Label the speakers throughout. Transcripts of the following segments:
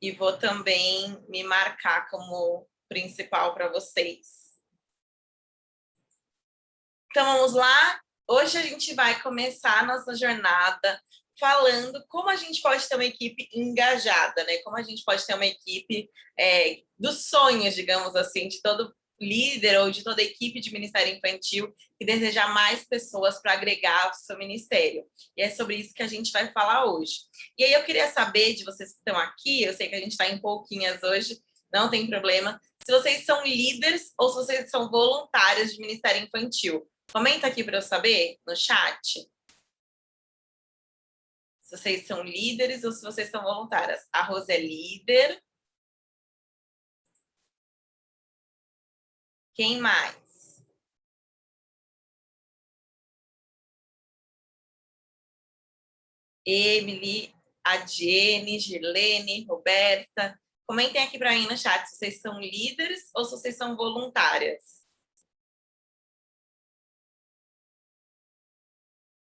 Speaker 1: e vou também me marcar como principal para vocês. Então, vamos lá? Hoje a gente vai começar a nossa jornada falando como a gente pode ter uma equipe engajada, né? Como a gente pode ter uma equipe dos sonhos, digamos assim, de todo líder ou de toda equipe de Ministério Infantil que deseja mais pessoas para agregar ao seu ministério. E é sobre isso que a gente vai falar hoje. E aí eu queria saber de vocês que estão aqui, eu sei que a gente está em pouquinhas hoje, não tem problema, se vocês são líderes ou se vocês são voluntários de Ministério Infantil. Comenta aqui para eu saber no chat se vocês são líderes ou se vocês são voluntárias. A Rose é líder. Quem mais? Emily, a Jenny, Girlene, Roberta. Comentem aqui para mim no chat se vocês são líderes ou se vocês são voluntárias.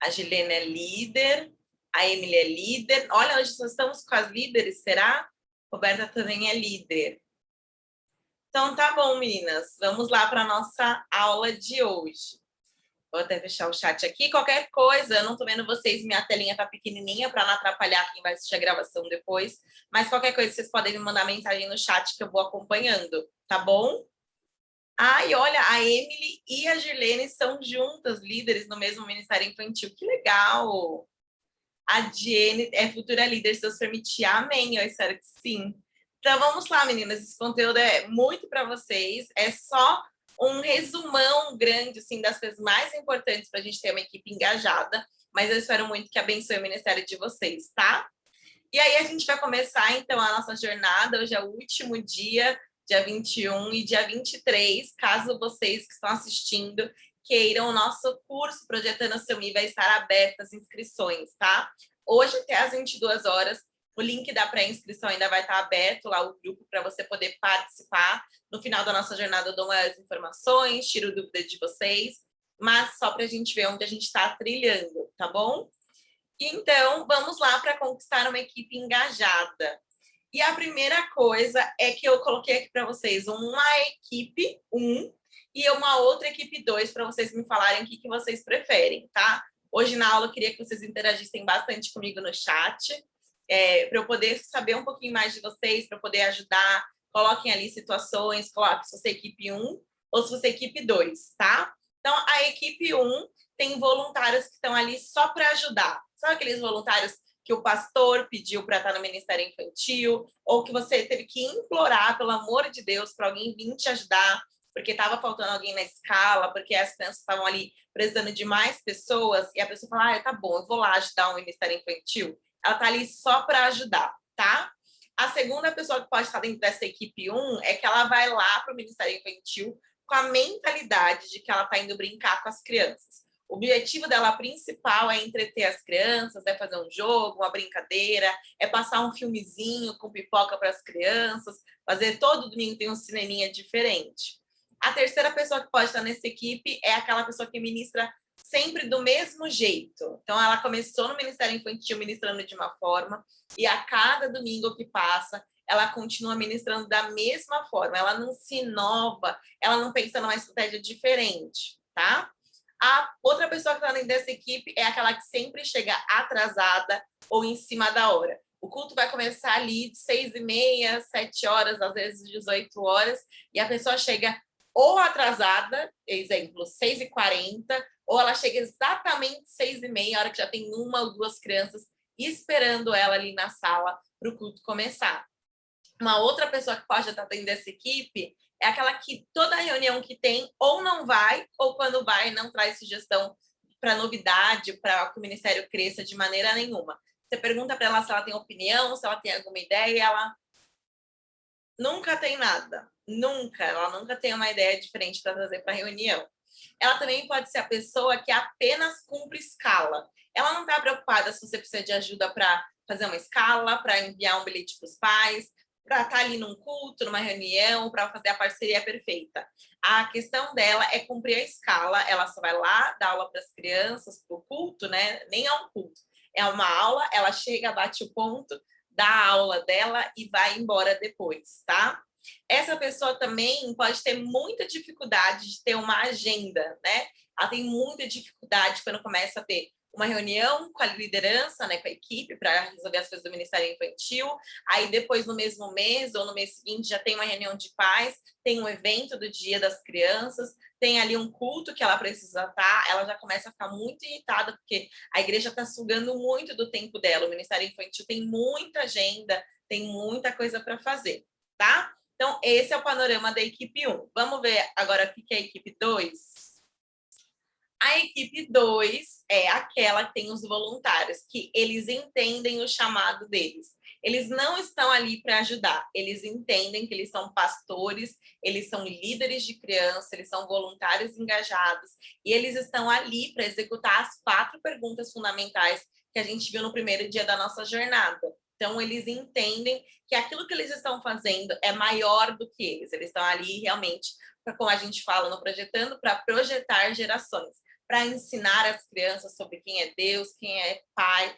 Speaker 1: A Girlene é líder. A Emily é líder. Olha, hoje nós estamos com as líderes, será? Roberta também é líder. Então, tá bom, meninas. Vamos lá para a nossa aula de hoje. Vou até fechar o chat aqui. Qualquer coisa, eu não tô vendo vocês, minha telinha tá pequenininha para não atrapalhar quem vai assistir a gravação depois. Mas qualquer coisa, vocês podem me mandar mensagem no chat que eu vou acompanhando, tá bom? E olha, a Emily e a Girlene são juntas, líderes no mesmo Ministério Infantil. Que legal! A Jenny é futura líder, se Deus permitir. Amém, eu espero que sim. Então, vamos lá, meninas. Esse conteúdo é muito para vocês. É só um resumão grande, assim, das coisas mais importantes para a gente ter uma equipe engajada. Mas eu espero muito que abençoe o ministério de vocês, tá? E aí, a gente vai começar, então, a nossa jornada. Hoje é o último dia, dia 21 e dia 23. Caso vocês que estão assistindo queiram, o nosso curso Projetando Seu Mi vai estar aberto as inscrições, tá? Hoje até às 22 horas, o link da pré-inscrição ainda vai estar aberto lá, o grupo, para você poder participar. No final da nossa jornada eu dou mais informações, tiro dúvidas de vocês, mas só para a gente ver onde a gente está trilhando, tá bom? Então, vamos lá para conquistar uma equipe engajada. E a primeira coisa é que eu coloquei aqui para vocês uma equipe 1 e uma outra equipe 2 para vocês me falarem o que vocês preferem, tá? Hoje na aula eu queria que vocês interagissem bastante comigo no chat, para eu poder saber um pouquinho mais de vocês, para poder ajudar. Coloquem ali situações, coloquem se você é equipe 1 ou se você é equipe 2, tá? Então, a equipe 1 tem voluntários que estão ali só para ajudar. São aqueles voluntários que o pastor pediu para estar no Ministério Infantil, ou que você teve que implorar, pelo amor de Deus, para alguém vir te ajudar, porque estava faltando alguém na escala, porque as crianças estavam ali precisando de mais pessoas, e a pessoa fala, tá bom, eu vou lá ajudar o Ministério Infantil. Ela está ali só para ajudar, tá? A segunda pessoa que pode estar dentro dessa equipe 1 é que ela vai lá para o Ministério Infantil com a mentalidade de que ela está indo brincar com as crianças. O objetivo dela principal é entreter as crianças, é fazer um jogo, uma brincadeira, é passar um filmezinho com pipoca para as crianças, fazer todo domingo tem um cineminha diferente. A terceira pessoa que pode estar nessa equipe é aquela pessoa que ministra sempre do mesmo jeito. Então, ela começou no Ministério Infantil ministrando de uma forma e a cada domingo que passa, ela continua ministrando da mesma forma. Ela não se inova, ela não pensa numa estratégia diferente, tá? A outra pessoa que está dentro dessa equipe é aquela que sempre chega atrasada ou em cima da hora. O culto vai começar ali de 6h30, 7 horas, às vezes 18 horas, e a pessoa chega ou atrasada, exemplo, 6h40, ou ela chega exatamente 6h30, a hora que já tem uma ou duas crianças esperando ela ali na sala para o culto começar. Uma outra pessoa que pode estar dentro dessa equipe é aquela que toda reunião que tem ou não vai, ou quando vai não traz sugestão para novidade, para que o ministério cresça de maneira nenhuma. Você pergunta para ela se ela tem opinião, se ela tem alguma ideia, ela nunca tem nada. Ela nunca tem uma ideia diferente para trazer para a reunião. Ela também pode ser a pessoa que apenas cumpre escala. Ela não está preocupada se você precisa de ajuda para fazer uma escala, para enviar um bilhete para os pais, para estar ali num culto, numa reunião, para fazer a parceria perfeita. A questão dela é cumprir a escala, ela só vai lá dar aula para as crianças, para o culto, né? Nem é um culto, é uma aula, ela chega, bate o ponto, dá a aula dela e vai embora depois, tá? Essa pessoa também pode ter muita dificuldade de ter uma agenda, né? Ela tem muita dificuldade quando começa a ter uma reunião com a liderança, né, com a equipe, para resolver as coisas do Ministério Infantil. Aí depois, no mesmo mês ou no mês seguinte, já tem uma reunião de pais, tem um evento do Dia das Crianças, tem ali um culto que ela precisa estar, ela já começa a ficar muito irritada, porque a igreja está sugando muito do tempo dela. O Ministério Infantil tem muita agenda, tem muita coisa para fazer, tá? Então, esse é o panorama da equipe 1. Vamos ver agora o que é a equipe 2? A equipe 2 é aquela que tem os voluntários, que eles entendem o chamado deles. Eles não estão ali para ajudar, eles entendem que eles são pastores, eles são líderes de criança, eles são voluntários engajados, e eles estão ali para executar as 4 perguntas fundamentais que a gente viu no primeiro dia da nossa jornada. Então, eles entendem que aquilo que eles estão fazendo é maior do que eles estão ali realmente, como a gente fala no Projetando, para projetar gerações, para ensinar as crianças sobre quem é Deus, quem é Pai,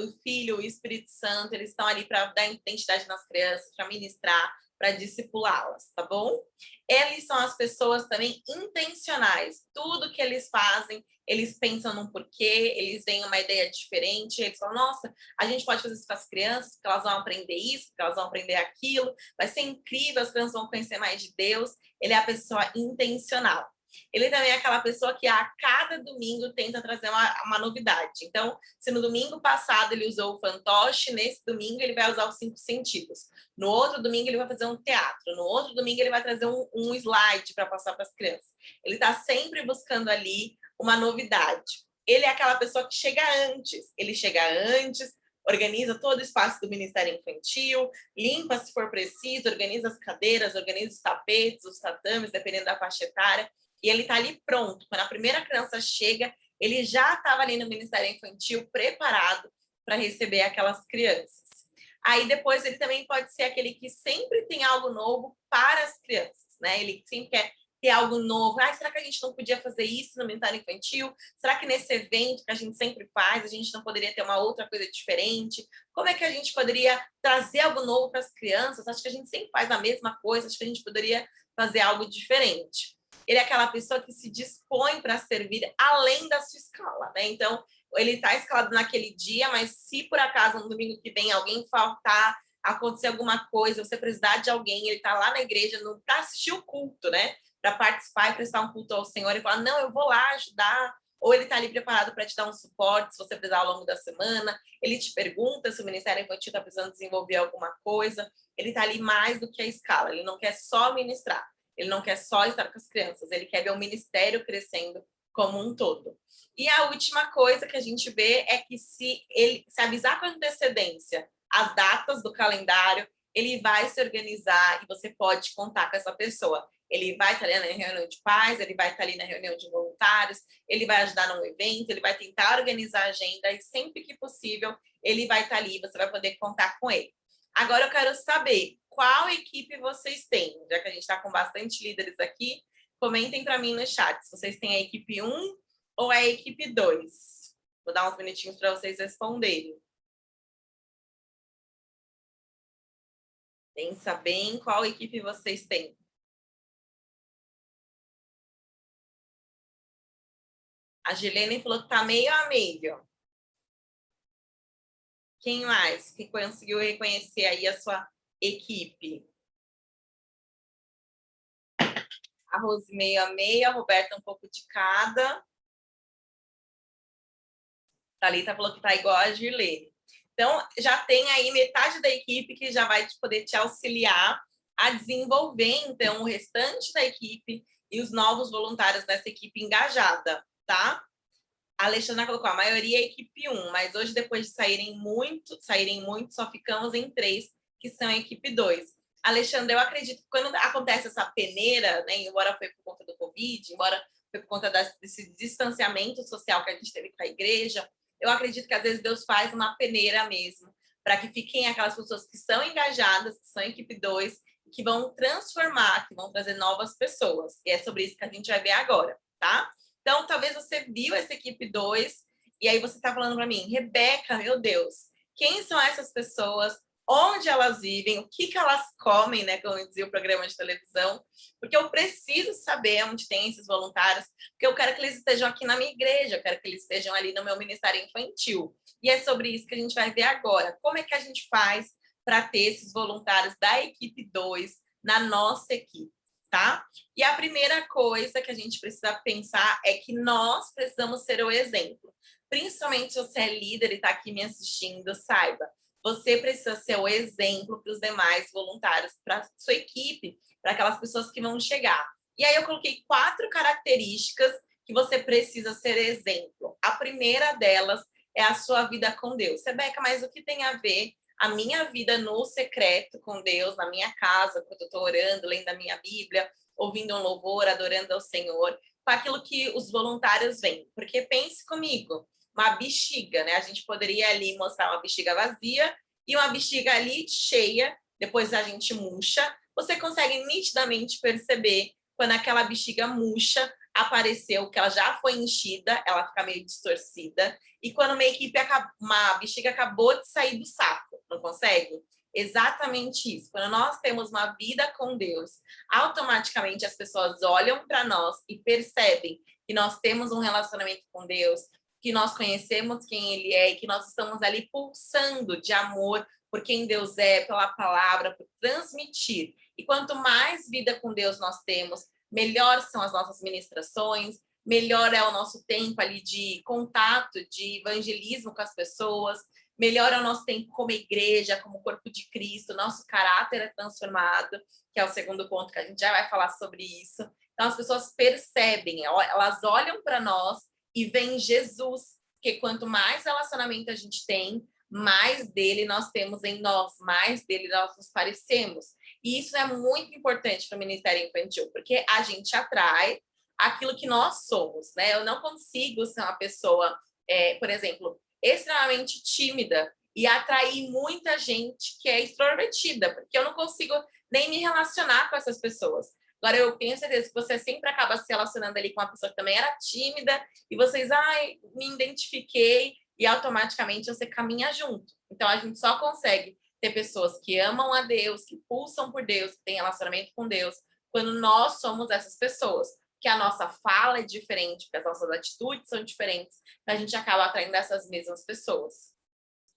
Speaker 1: o Filho, o Espírito Santo. Eles estão ali para dar identidade nas crianças, para ministrar, para discipulá-las, tá bom? Eles são as pessoas também intencionais. Tudo que eles fazem, eles pensam num porquê, eles veem uma ideia diferente, eles falam, nossa, a gente pode fazer isso com as crianças, porque elas vão aprender isso, porque elas vão aprender aquilo, vai ser incrível, as crianças vão conhecer mais de Deus. Ele é a pessoa intencional. Ele também é aquela pessoa que a cada domingo tenta trazer uma novidade. Então, se no domingo passado ele usou o fantoche, nesse domingo ele vai usar os 5 sentidos. No outro domingo ele vai fazer um teatro. No outro domingo ele vai trazer um slide para passar para as crianças. Ele está sempre buscando ali uma novidade. Ele é aquela pessoa que chega antes. Ele chega antes, organiza todo o espaço do Ministério Infantil, limpa se for preciso, organiza as cadeiras, organiza os tapetes, os tatames, dependendo da faixa etária. E ele está ali pronto. Quando a primeira criança chega, ele já estava ali no Ministério Infantil preparado para receber aquelas crianças. Aí depois ele também pode ser aquele que sempre tem algo novo para as crianças, né? Ele sempre quer ter algo novo. Ah, será que a gente não podia fazer isso no Ministério Infantil? Será que nesse evento que a gente sempre faz, a gente não poderia ter uma outra coisa diferente? Como é que a gente poderia trazer algo novo para as crianças? Acho que a gente sempre faz a mesma coisa, acho que a gente poderia fazer algo diferente. Ele é aquela pessoa que se dispõe para servir além da sua escala, né? Então, ele está escalado naquele dia, mas se por acaso no domingo que vem alguém faltar, acontecer alguma coisa, você precisar de alguém, ele está lá na igreja para assistir o culto, né? Para participar e prestar um culto ao Senhor e falar, não, eu vou lá ajudar. Ou ele está ali preparado para te dar um suporte se você precisar ao longo da semana. Ele te pergunta se o Ministério Infantil está precisando desenvolver alguma coisa. Ele está ali mais do que a escala. Ele não quer só ministrar. Ele não quer só estar com as crianças, ele quer ver o ministério crescendo como um todo. E a última coisa que a gente vê é que se avisar com antecedência as datas do calendário, ele vai se organizar e você pode contar com essa pessoa. Ele vai estar ali na reunião de pais, ele vai estar ali na reunião de voluntários, ele vai ajudar num evento, ele vai tentar organizar a agenda e sempre que possível ele vai estar ali, você vai poder contar com ele. Agora eu quero saber qual equipe vocês têm, já que a gente está com bastante líderes aqui, comentem para mim no chat se vocês têm a equipe 1 ou a equipe 2. Vou dar uns minutinhos para vocês responderem. Pensa bem qual equipe vocês têm. A Gilene falou que está meio a meio. Quem mais que conseguiu reconhecer aí a sua equipe? A Rose meio a meio, a Roberta um pouco de cada. Thalita falou que está igual a Girlene. Então, já tem aí metade da equipe que já vai poder te auxiliar a desenvolver, então, o restante da equipe e os novos voluntários dessa equipe engajada, tá? A Alexandra colocou, a maioria é equipe 1, mas hoje, depois de saírem muito, só ficamos em 3, que são a equipe 2. Alexandra, eu acredito que quando acontece essa peneira, né, embora foi por conta do Covid, embora foi por conta desse distanciamento social que a gente teve com a igreja, eu acredito que às vezes Deus faz uma peneira mesmo, para que fiquem aquelas pessoas que são engajadas, que são equipe 2, que vão transformar, que vão trazer novas pessoas. E é sobre isso que a gente vai ver agora, tá? Então, talvez você viu essa equipe 2 e aí você está falando para mim, Rebeca, meu Deus, quem são essas pessoas, onde elas vivem, o que elas comem, né, como dizia o programa de televisão, porque eu preciso saber onde tem esses voluntários, porque eu quero que eles estejam aqui na minha igreja, eu quero que eles estejam ali no meu ministério infantil. E é sobre isso que a gente vai ver agora. Como é que a gente faz para ter esses voluntários da equipe 2 na nossa equipe, tá? E a primeira coisa que a gente precisa pensar é que nós precisamos ser o exemplo. Principalmente se você é líder e está aqui me assistindo, saiba, você precisa ser o exemplo para os demais voluntários, para a sua equipe, para aquelas pessoas que vão chegar. E aí eu coloquei 4 características que você precisa ser exemplo. A primeira delas é a sua vida com Deus. Rebeca, mas o que tem a ver a minha vida no secreto com Deus, na minha casa, quando eu estou orando, lendo a minha Bíblia, ouvindo um louvor, adorando ao Senhor, com aquilo que os voluntários veem? Porque pense comigo, uma bexiga, né? A gente poderia ali mostrar uma bexiga vazia e uma bexiga ali cheia, depois a gente murcha. Você consegue nitidamente perceber quando aquela bexiga murcha apareceu, que ela já foi enchida, ela fica meio distorcida, e quando uma bexiga acabou de sair do saco, não consegue? Exatamente isso. Quando nós temos uma vida com Deus, automaticamente as pessoas olham para nós e percebem que nós temos um relacionamento com Deus, que nós conhecemos quem Ele é e que nós estamos ali pulsando de amor por quem Deus é, pela palavra, por transmitir. E quanto mais vida com Deus nós temos, melhor são as nossas ministrações, melhor é o nosso tempo ali de contato, de evangelismo com as pessoas, melhor é o nosso tempo como igreja, como corpo de Cristo, nosso caráter é transformado, que é o segundo ponto que a gente já vai falar sobre isso. Então as pessoas percebem, elas olham para nós e veem Jesus, porque quanto mais relacionamento a gente tem, mais dele nós temos em nós, mais dele nós nos parecemos. E isso é muito importante para o Ministério Infantil, porque a gente atrai aquilo que nós somos, né? Eu não consigo ser uma pessoa, por exemplo, extremamente tímida e atrair muita gente que é extrovertida, porque eu não consigo nem me relacionar com essas pessoas. Agora, eu tenho certeza que você sempre acaba se relacionando ali com uma pessoa que também era tímida e vocês, me identifiquei, e automaticamente você caminha junto. Então, a gente só consegue ter pessoas que amam a Deus, que pulsam por Deus, que têm relacionamento com Deus, quando nós somos essas pessoas. Que a nossa fala é diferente, que as nossas atitudes são diferentes, então a gente acaba atraindo essas mesmas pessoas.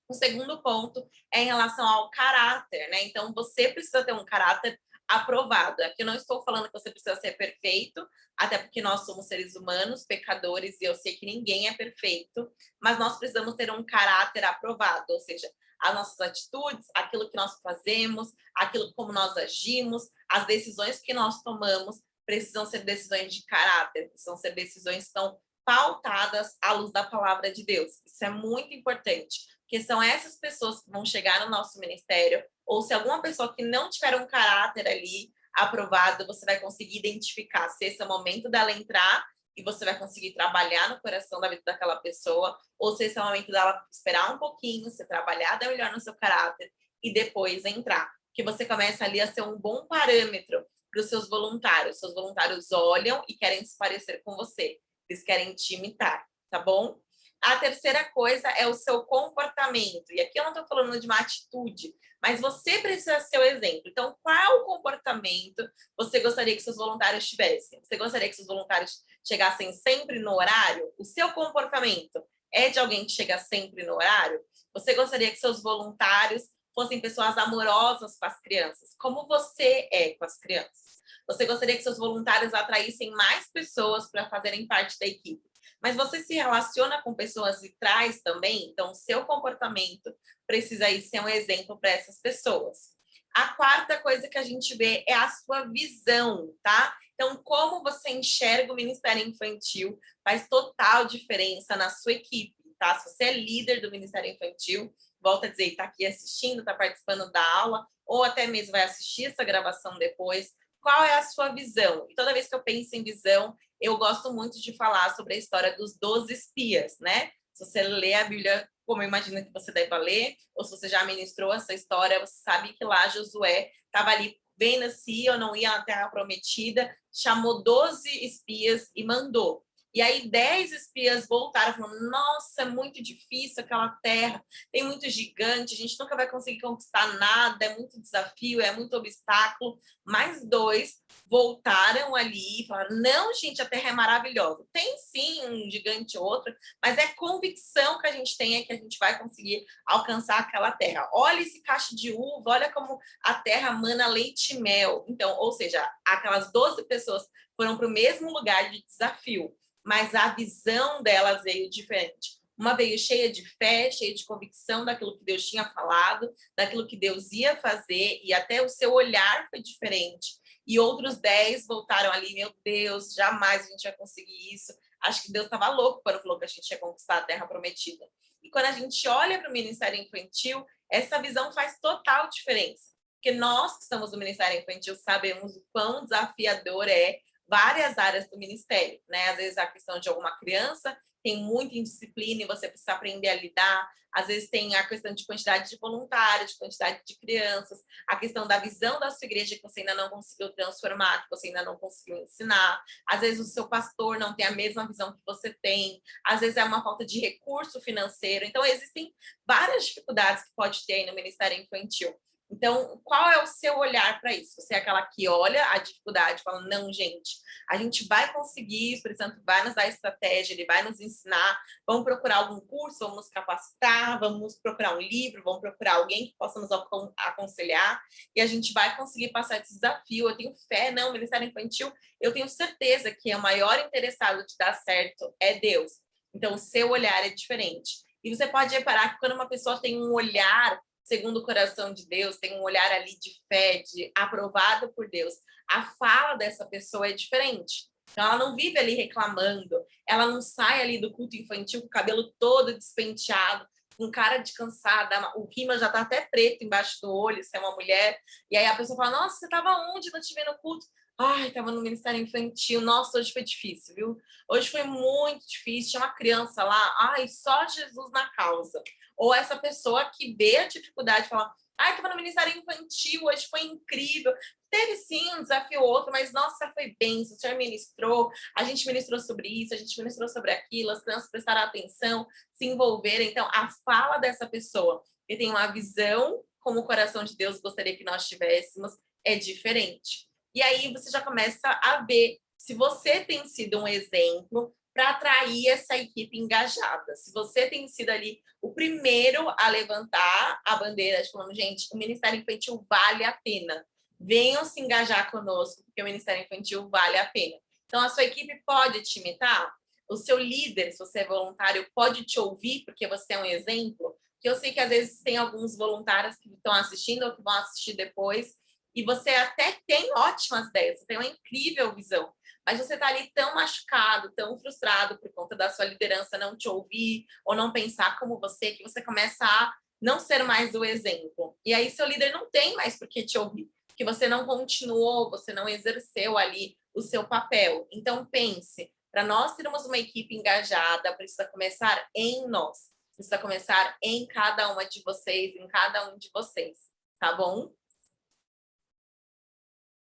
Speaker 1: O segundo ponto é em relação ao caráter, né? Então, você precisa ter um caráter aprovado. Aqui eu não estou falando que você precisa ser perfeito, até porque nós somos seres humanos, pecadores, e eu sei que ninguém é perfeito, mas nós precisamos ter um caráter aprovado, ou seja, as nossas atitudes, aquilo que nós fazemos, aquilo como nós agimos, as decisões que nós tomamos, precisam ser decisões de caráter, precisam ser decisões que estão pautadas à luz da palavra de Deus. Isso é muito importante, porque são essas pessoas que vão chegar no nosso ministério, ou se alguma pessoa que não tiver um caráter ali aprovado, você vai conseguir identificar se esse é o momento dela entrar e você vai conseguir trabalhar no coração da vida daquela pessoa, ou se esse é o momento dela esperar um pouquinho, você trabalhar melhor no seu caráter e depois entrar. Que você começa ali a ser um bom parâmetro para os seus voluntários. Seus voluntários olham e querem se parecer com você. Eles querem te imitar, tá bom? A terceira coisa é o seu comportamento. E aqui eu não estou falando de uma atitude, mas você precisa ser o exemplo. Então, qual comportamento você gostaria que seus voluntários tivessem? Você gostaria que seus voluntários chegassem sempre no horário? O seu comportamento é de alguém que chega sempre no horário? Você gostaria que seus voluntários fossem pessoas amorosas com as crianças? Como você é com as crianças? Você gostaria que seus voluntários atraíssem mais pessoas para fazerem parte da equipe? Mas você se relaciona com pessoas e traz também, então o seu comportamento precisa aí ser um exemplo para essas pessoas. A quarta coisa que a gente vê é a sua visão, tá? Então, como você enxerga o Ministério Infantil faz total diferença na sua equipe, tá? Se você é líder do Ministério Infantil, volta a dizer, está aqui assistindo, está participando da aula, ou até mesmo vai assistir essa gravação depois, qual é a sua visão? E toda vez que eu penso em visão, eu gosto muito de falar sobre a história dos 12 espias, né? Se você lê a Bíblia, como eu imagino que você deva ler, ou se você já ministrou essa história, você sabe que lá Josué estava ali vendo se ia ou não ia à Terra Prometida, chamou 12 espias e mandou. E aí 10 espias voltaram falando, nossa, é muito difícil aquela terra, tem muito gigante, a gente nunca vai conseguir conquistar nada, é muito desafio, é muito obstáculo. Mais 2 voltaram ali e falaram, não, gente, a terra é maravilhosa. Tem sim um gigante ou outro, mas é convicção que a gente tem é que a gente vai conseguir alcançar aquela terra. Olha esse cacho de uva, olha como a terra mana leite e mel. Então, ou seja, aquelas 12 pessoas foram para o mesmo lugar de desafio, mas a visão delas veio diferente. Uma veio cheia de fé, cheia de convicção daquilo que Deus tinha falado, daquilo que Deus ia fazer, e até o seu olhar foi diferente. E outros 10 voltaram ali, meu Deus, jamais a gente vai conseguir isso. Acho que Deus estava louco quando falou que a gente ia conquistar a Terra Prometida. E quando a gente olha para o Ministério Infantil, essa visão faz total diferença. Porque nós que estamos no Ministério Infantil sabemos o quão desafiador é várias áreas do ministério, né? Às vezes a questão de alguma criança tem muita indisciplina e você precisa aprender a lidar. Às vezes tem a questão de quantidade de voluntários, de quantidade de crianças, a questão da visão da sua igreja que você ainda não conseguiu transformar, que você ainda não conseguiu ensinar. Às vezes o seu pastor não tem a mesma visão que você tem. Às vezes é uma falta de recurso financeiro. Então existem várias dificuldades que pode ter aí no Ministério Infantil. Então, qual é o seu olhar para isso? Você é aquela que olha a dificuldade e fala, não, gente, a gente vai conseguir, o Espírito Santo vai nos dar estratégia, ele vai nos ensinar, vamos procurar algum curso, vamos nos capacitar, vamos procurar um livro, vamos procurar alguém que possa nos aconselhar e a gente vai conseguir passar esse desafio. Eu tenho fé, não, o Ministério Infantil, eu tenho certeza que o maior interessado de dar certo é Deus. Então, o seu olhar é diferente. E você pode reparar que quando uma pessoa tem um olhar segundo o coração de Deus, tem um olhar ali de fé, de aprovado por Deus, a fala dessa pessoa é diferente. Então, ela não vive ali reclamando, ela não sai ali do culto infantil com o cabelo todo despenteado, com cara de cansada, o rima já tá até preto embaixo do olho, se é uma mulher, e aí a pessoa fala, nossa, você tava onde? Não te vi no culto. Ai, tava no Ministério Infantil, nossa, hoje foi difícil, viu? Hoje foi muito difícil, tinha uma criança lá, ai, só Jesus na causa. Ou essa pessoa que vê a dificuldade e fala, ai, estava no Ministério Infantil, hoje foi incrível. Teve sim um desafio ou outro, mas nossa, foi bem, o senhor ministrou, a gente ministrou sobre isso, a gente ministrou sobre aquilo, as crianças prestaram atenção, se envolveram. Então, a fala dessa pessoa que tem uma visão como o coração de Deus gostaria que nós tivéssemos é diferente. E aí você já começa a ver se você tem sido um exemplo para atrair essa equipe engajada. Se você tem sido ali o primeiro a levantar a bandeira, falando, gente, o Ministério Infantil vale a pena. Venham se engajar conosco, porque o Ministério Infantil vale a pena. Então, a sua equipe pode te imitar? O seu líder, se você é voluntário, pode te ouvir, porque você é um exemplo? Que eu sei que às vezes tem alguns voluntários que estão assistindo ou que vão assistir depois, e você até tem ótimas ideias, você tem uma incrível visão, mas você está ali tão machucado, tão frustrado por conta da sua liderança não te ouvir ou não pensar como você, que você começa a não ser mais o exemplo. E aí seu líder não tem mais por que te ouvir, porque você não continuou, você não exerceu ali o seu papel. Então pense, para nós termos uma equipe engajada, precisa começar em nós, precisa começar em cada uma de vocês, em cada um de vocês, tá bom?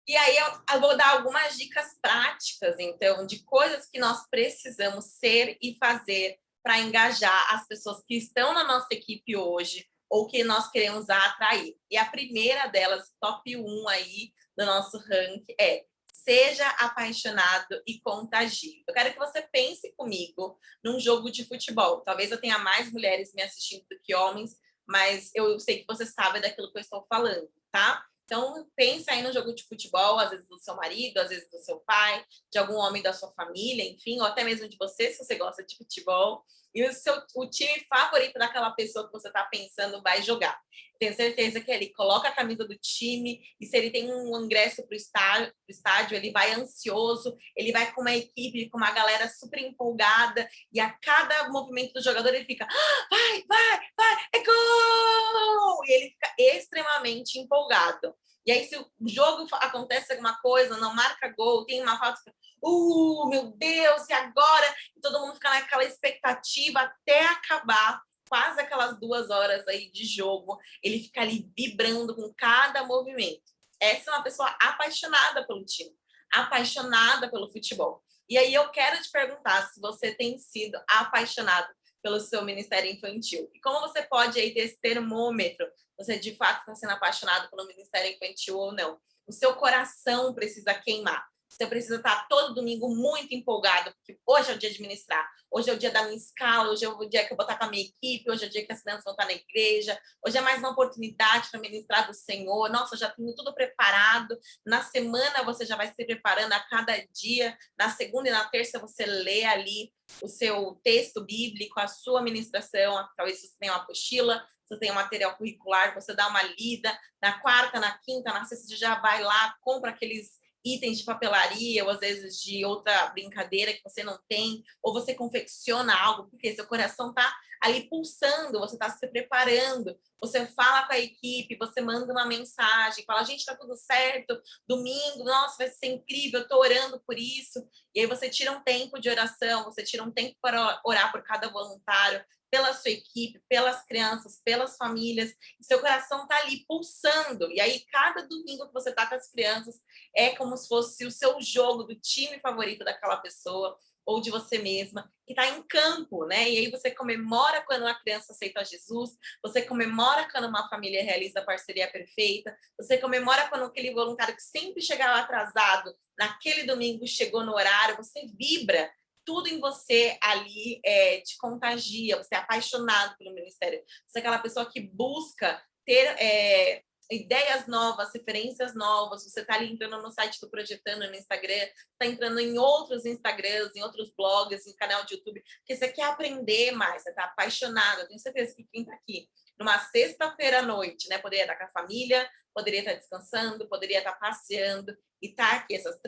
Speaker 1: E aí eu vou dar algumas dicas práticas, então, de coisas que nós precisamos ser e fazer para engajar as pessoas que estão na nossa equipe hoje ou que nós queremos atrair. E a primeira delas, top 1 aí do nosso ranking, é seja apaixonado e contagie. Eu quero que você pense comigo num jogo de futebol. Talvez eu tenha mais mulheres me assistindo do que homens, mas eu sei que você sabe daquilo que eu estou falando, tá? Então, pensa aí no jogo de futebol, às vezes do seu marido, às vezes do seu pai, de algum homem da sua família, enfim, ou até mesmo de você, se você gosta de futebol. E o time favorito daquela pessoa que você está pensando vai jogar. Tenho certeza que ele coloca a camisa do time e se ele tem um ingresso para o estádio, ele vai ansioso, ele vai com uma equipe, com uma galera super empolgada e a cada movimento do jogador ele fica vai, é gol! E ele fica extremamente empolgado. E aí, se o jogo acontece alguma coisa, não marca gol, tem uma falta, meu Deus, e agora? E todo mundo fica naquela expectativa até acabar quase aquelas 2 horas aí de jogo. Ele fica ali vibrando com cada movimento. Essa é uma pessoa apaixonada pelo time, apaixonada pelo futebol. E aí eu quero te perguntar se você tem sido apaixonado pelo seu ministério infantil. E como você pode aí ter esse termômetro, você de fato está sendo apaixonado pelo ministério infantil ou não. O seu coração precisa queimar. Você precisa estar todo domingo muito empolgado, porque hoje é o dia de ministrar, hoje é o dia da minha escala, hoje é o dia que eu vou estar com a minha equipe, hoje é o dia que as crianças vão estar na igreja, hoje é mais uma oportunidade para ministrar do Senhor. Nossa, eu já tenho tudo preparado. Na semana você já vai se preparando a cada dia. Na segunda e na terça você lê ali o seu texto bíblico, a sua ministração, talvez você tenha uma apostila, você tem um material curricular, você dá uma lida. Na quarta, na quinta, na sexta, você já vai lá, compra aqueles itens de papelaria, ou às vezes de outra brincadeira que você não tem, ou você confecciona algo, porque seu coração está ali pulsando, você está se preparando, você fala com a equipe, você manda uma mensagem, fala, gente, tá tudo certo, domingo, nossa, vai ser incrível, eu tô orando por isso, e aí você tira um tempo de oração, você tira um tempo para orar por cada voluntário, pela sua equipe, pelas crianças, pelas famílias, e seu coração tá ali pulsando, e aí cada domingo que você tá com as crianças, é como se fosse o seu jogo do time favorito daquela pessoa, ou de você mesma, que está em campo, né? E aí você comemora quando uma criança aceita Jesus, você comemora quando uma família realiza a parceria perfeita, você comemora quando aquele voluntário que sempre chegava atrasado, naquele domingo chegou no horário, você vibra, tudo em você ali te contagia, você é apaixonado pelo ministério, você é aquela pessoa que busca ter ideias novas, referências novas, você está ali entrando no site do Projetando no Instagram, está entrando em outros Instagrams, em outros blogs, em canal de YouTube, porque você quer aprender mais, você está apaixonado. Eu tenho certeza que quem está aqui numa sexta-feira à noite, né, poderia estar com a família, poderia estar descansando, poderia estar passeando, e tá aqui, essas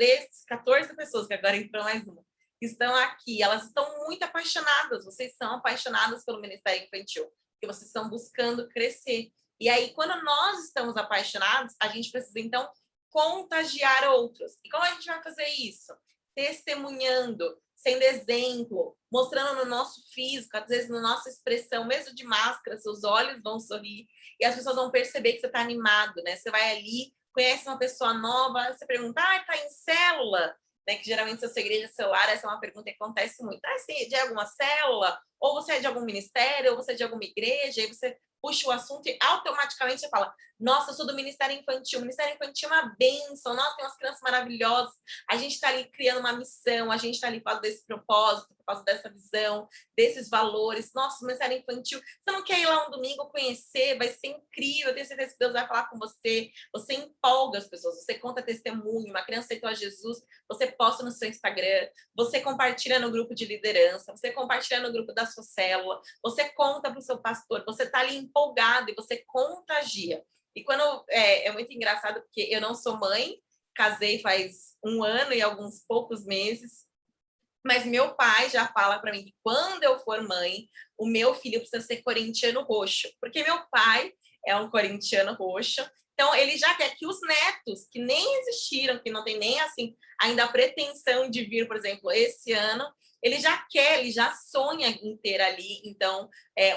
Speaker 1: 14 pessoas, que agora entrou mais uma, que estão aqui, elas estão muito apaixonadas, vocês são apaixonadas pelo Ministério Infantil, que vocês estão buscando crescer. E aí, quando nós estamos apaixonados, a gente precisa, então, contagiar outros. E como a gente vai fazer isso? Testemunhando, sendo exemplo, mostrando no nosso físico, às vezes na nossa expressão, mesmo de máscara, seus olhos vão sorrir e as pessoas vão perceber que você está animado, né? Você vai ali, conhece uma pessoa nova, você pergunta, tá em célula? Né, que geralmente se você é igreja celular, essa é uma pergunta que acontece muito. Você é de alguma célula? Ou você é de algum ministério? Ou você é de alguma igreja? Aí você puxa o assunto e automaticamente você fala, nossa, eu sou do Ministério Infantil. O Ministério Infantil é uma bênção. Nossa, tem umas crianças maravilhosas. A gente está ali criando uma missão, a gente está ali por causa desse propósito, por causa dessa visão, desses valores. Nossa, o Ministério Infantil, você não quer ir lá um domingo conhecer? Vai ser incrível. Eu tenho certeza que Deus vai falar com você. Você empolga as pessoas, você conta testemunho. Uma criança aceitou a Jesus, você posta no seu Instagram, você compartilha no grupo de liderança, você compartilha no grupo da sua célula, você conta para o seu pastor, você está ali empolgado e você contagia. E quando é muito engraçado, porque eu não sou mãe, casei faz 1 ano e alguns poucos meses, mas meu pai já fala para mim que quando eu for mãe, o meu filho precisa ser corintiano roxo, porque meu pai é um corintiano roxo, então ele já quer que os netos, que nem existiram, que não tem nem assim ainda a pretensão de vir, por exemplo, esse ano, ele já quer, ele já sonha em ter ali, então,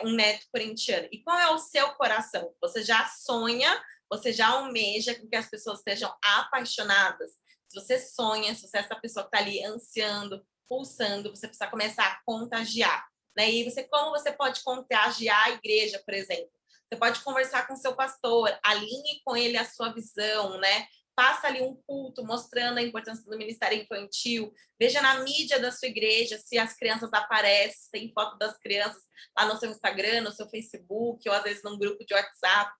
Speaker 1: um neto corintiano. E qual é o seu coração? Você já sonha, você já almeja que as pessoas sejam apaixonadas? Se você sonha, se você é essa pessoa que está ali ansiando, pulsando, você precisa começar a contagiar, né? E como você pode contagiar a igreja, por exemplo? Você pode conversar com seu pastor, alinhe com ele a sua visão, né? Faça ali um culto mostrando a importância do ministério infantil. Veja na mídia da sua igreja se as crianças aparecem, se tem foto das crianças lá no seu Instagram, no seu Facebook, ou às vezes num grupo de WhatsApp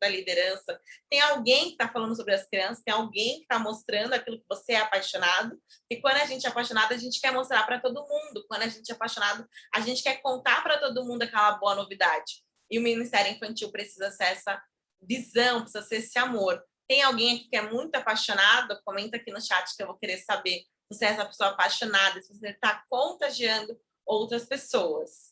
Speaker 1: da liderança. Tem alguém que está falando sobre as crianças, tem alguém que está mostrando aquilo que você é apaixonado. E quando a gente é apaixonado, a gente quer mostrar para todo mundo. Quando a gente é apaixonado, a gente quer contar para todo mundo aquela boa novidade. E o Ministério Infantil precisa ser essa visão, precisa ser esse amor. Tem alguém aqui que é muito apaixonado? Comenta aqui no chat que eu vou querer saber se você é essa pessoa apaixonada, se você está contagiando outras pessoas.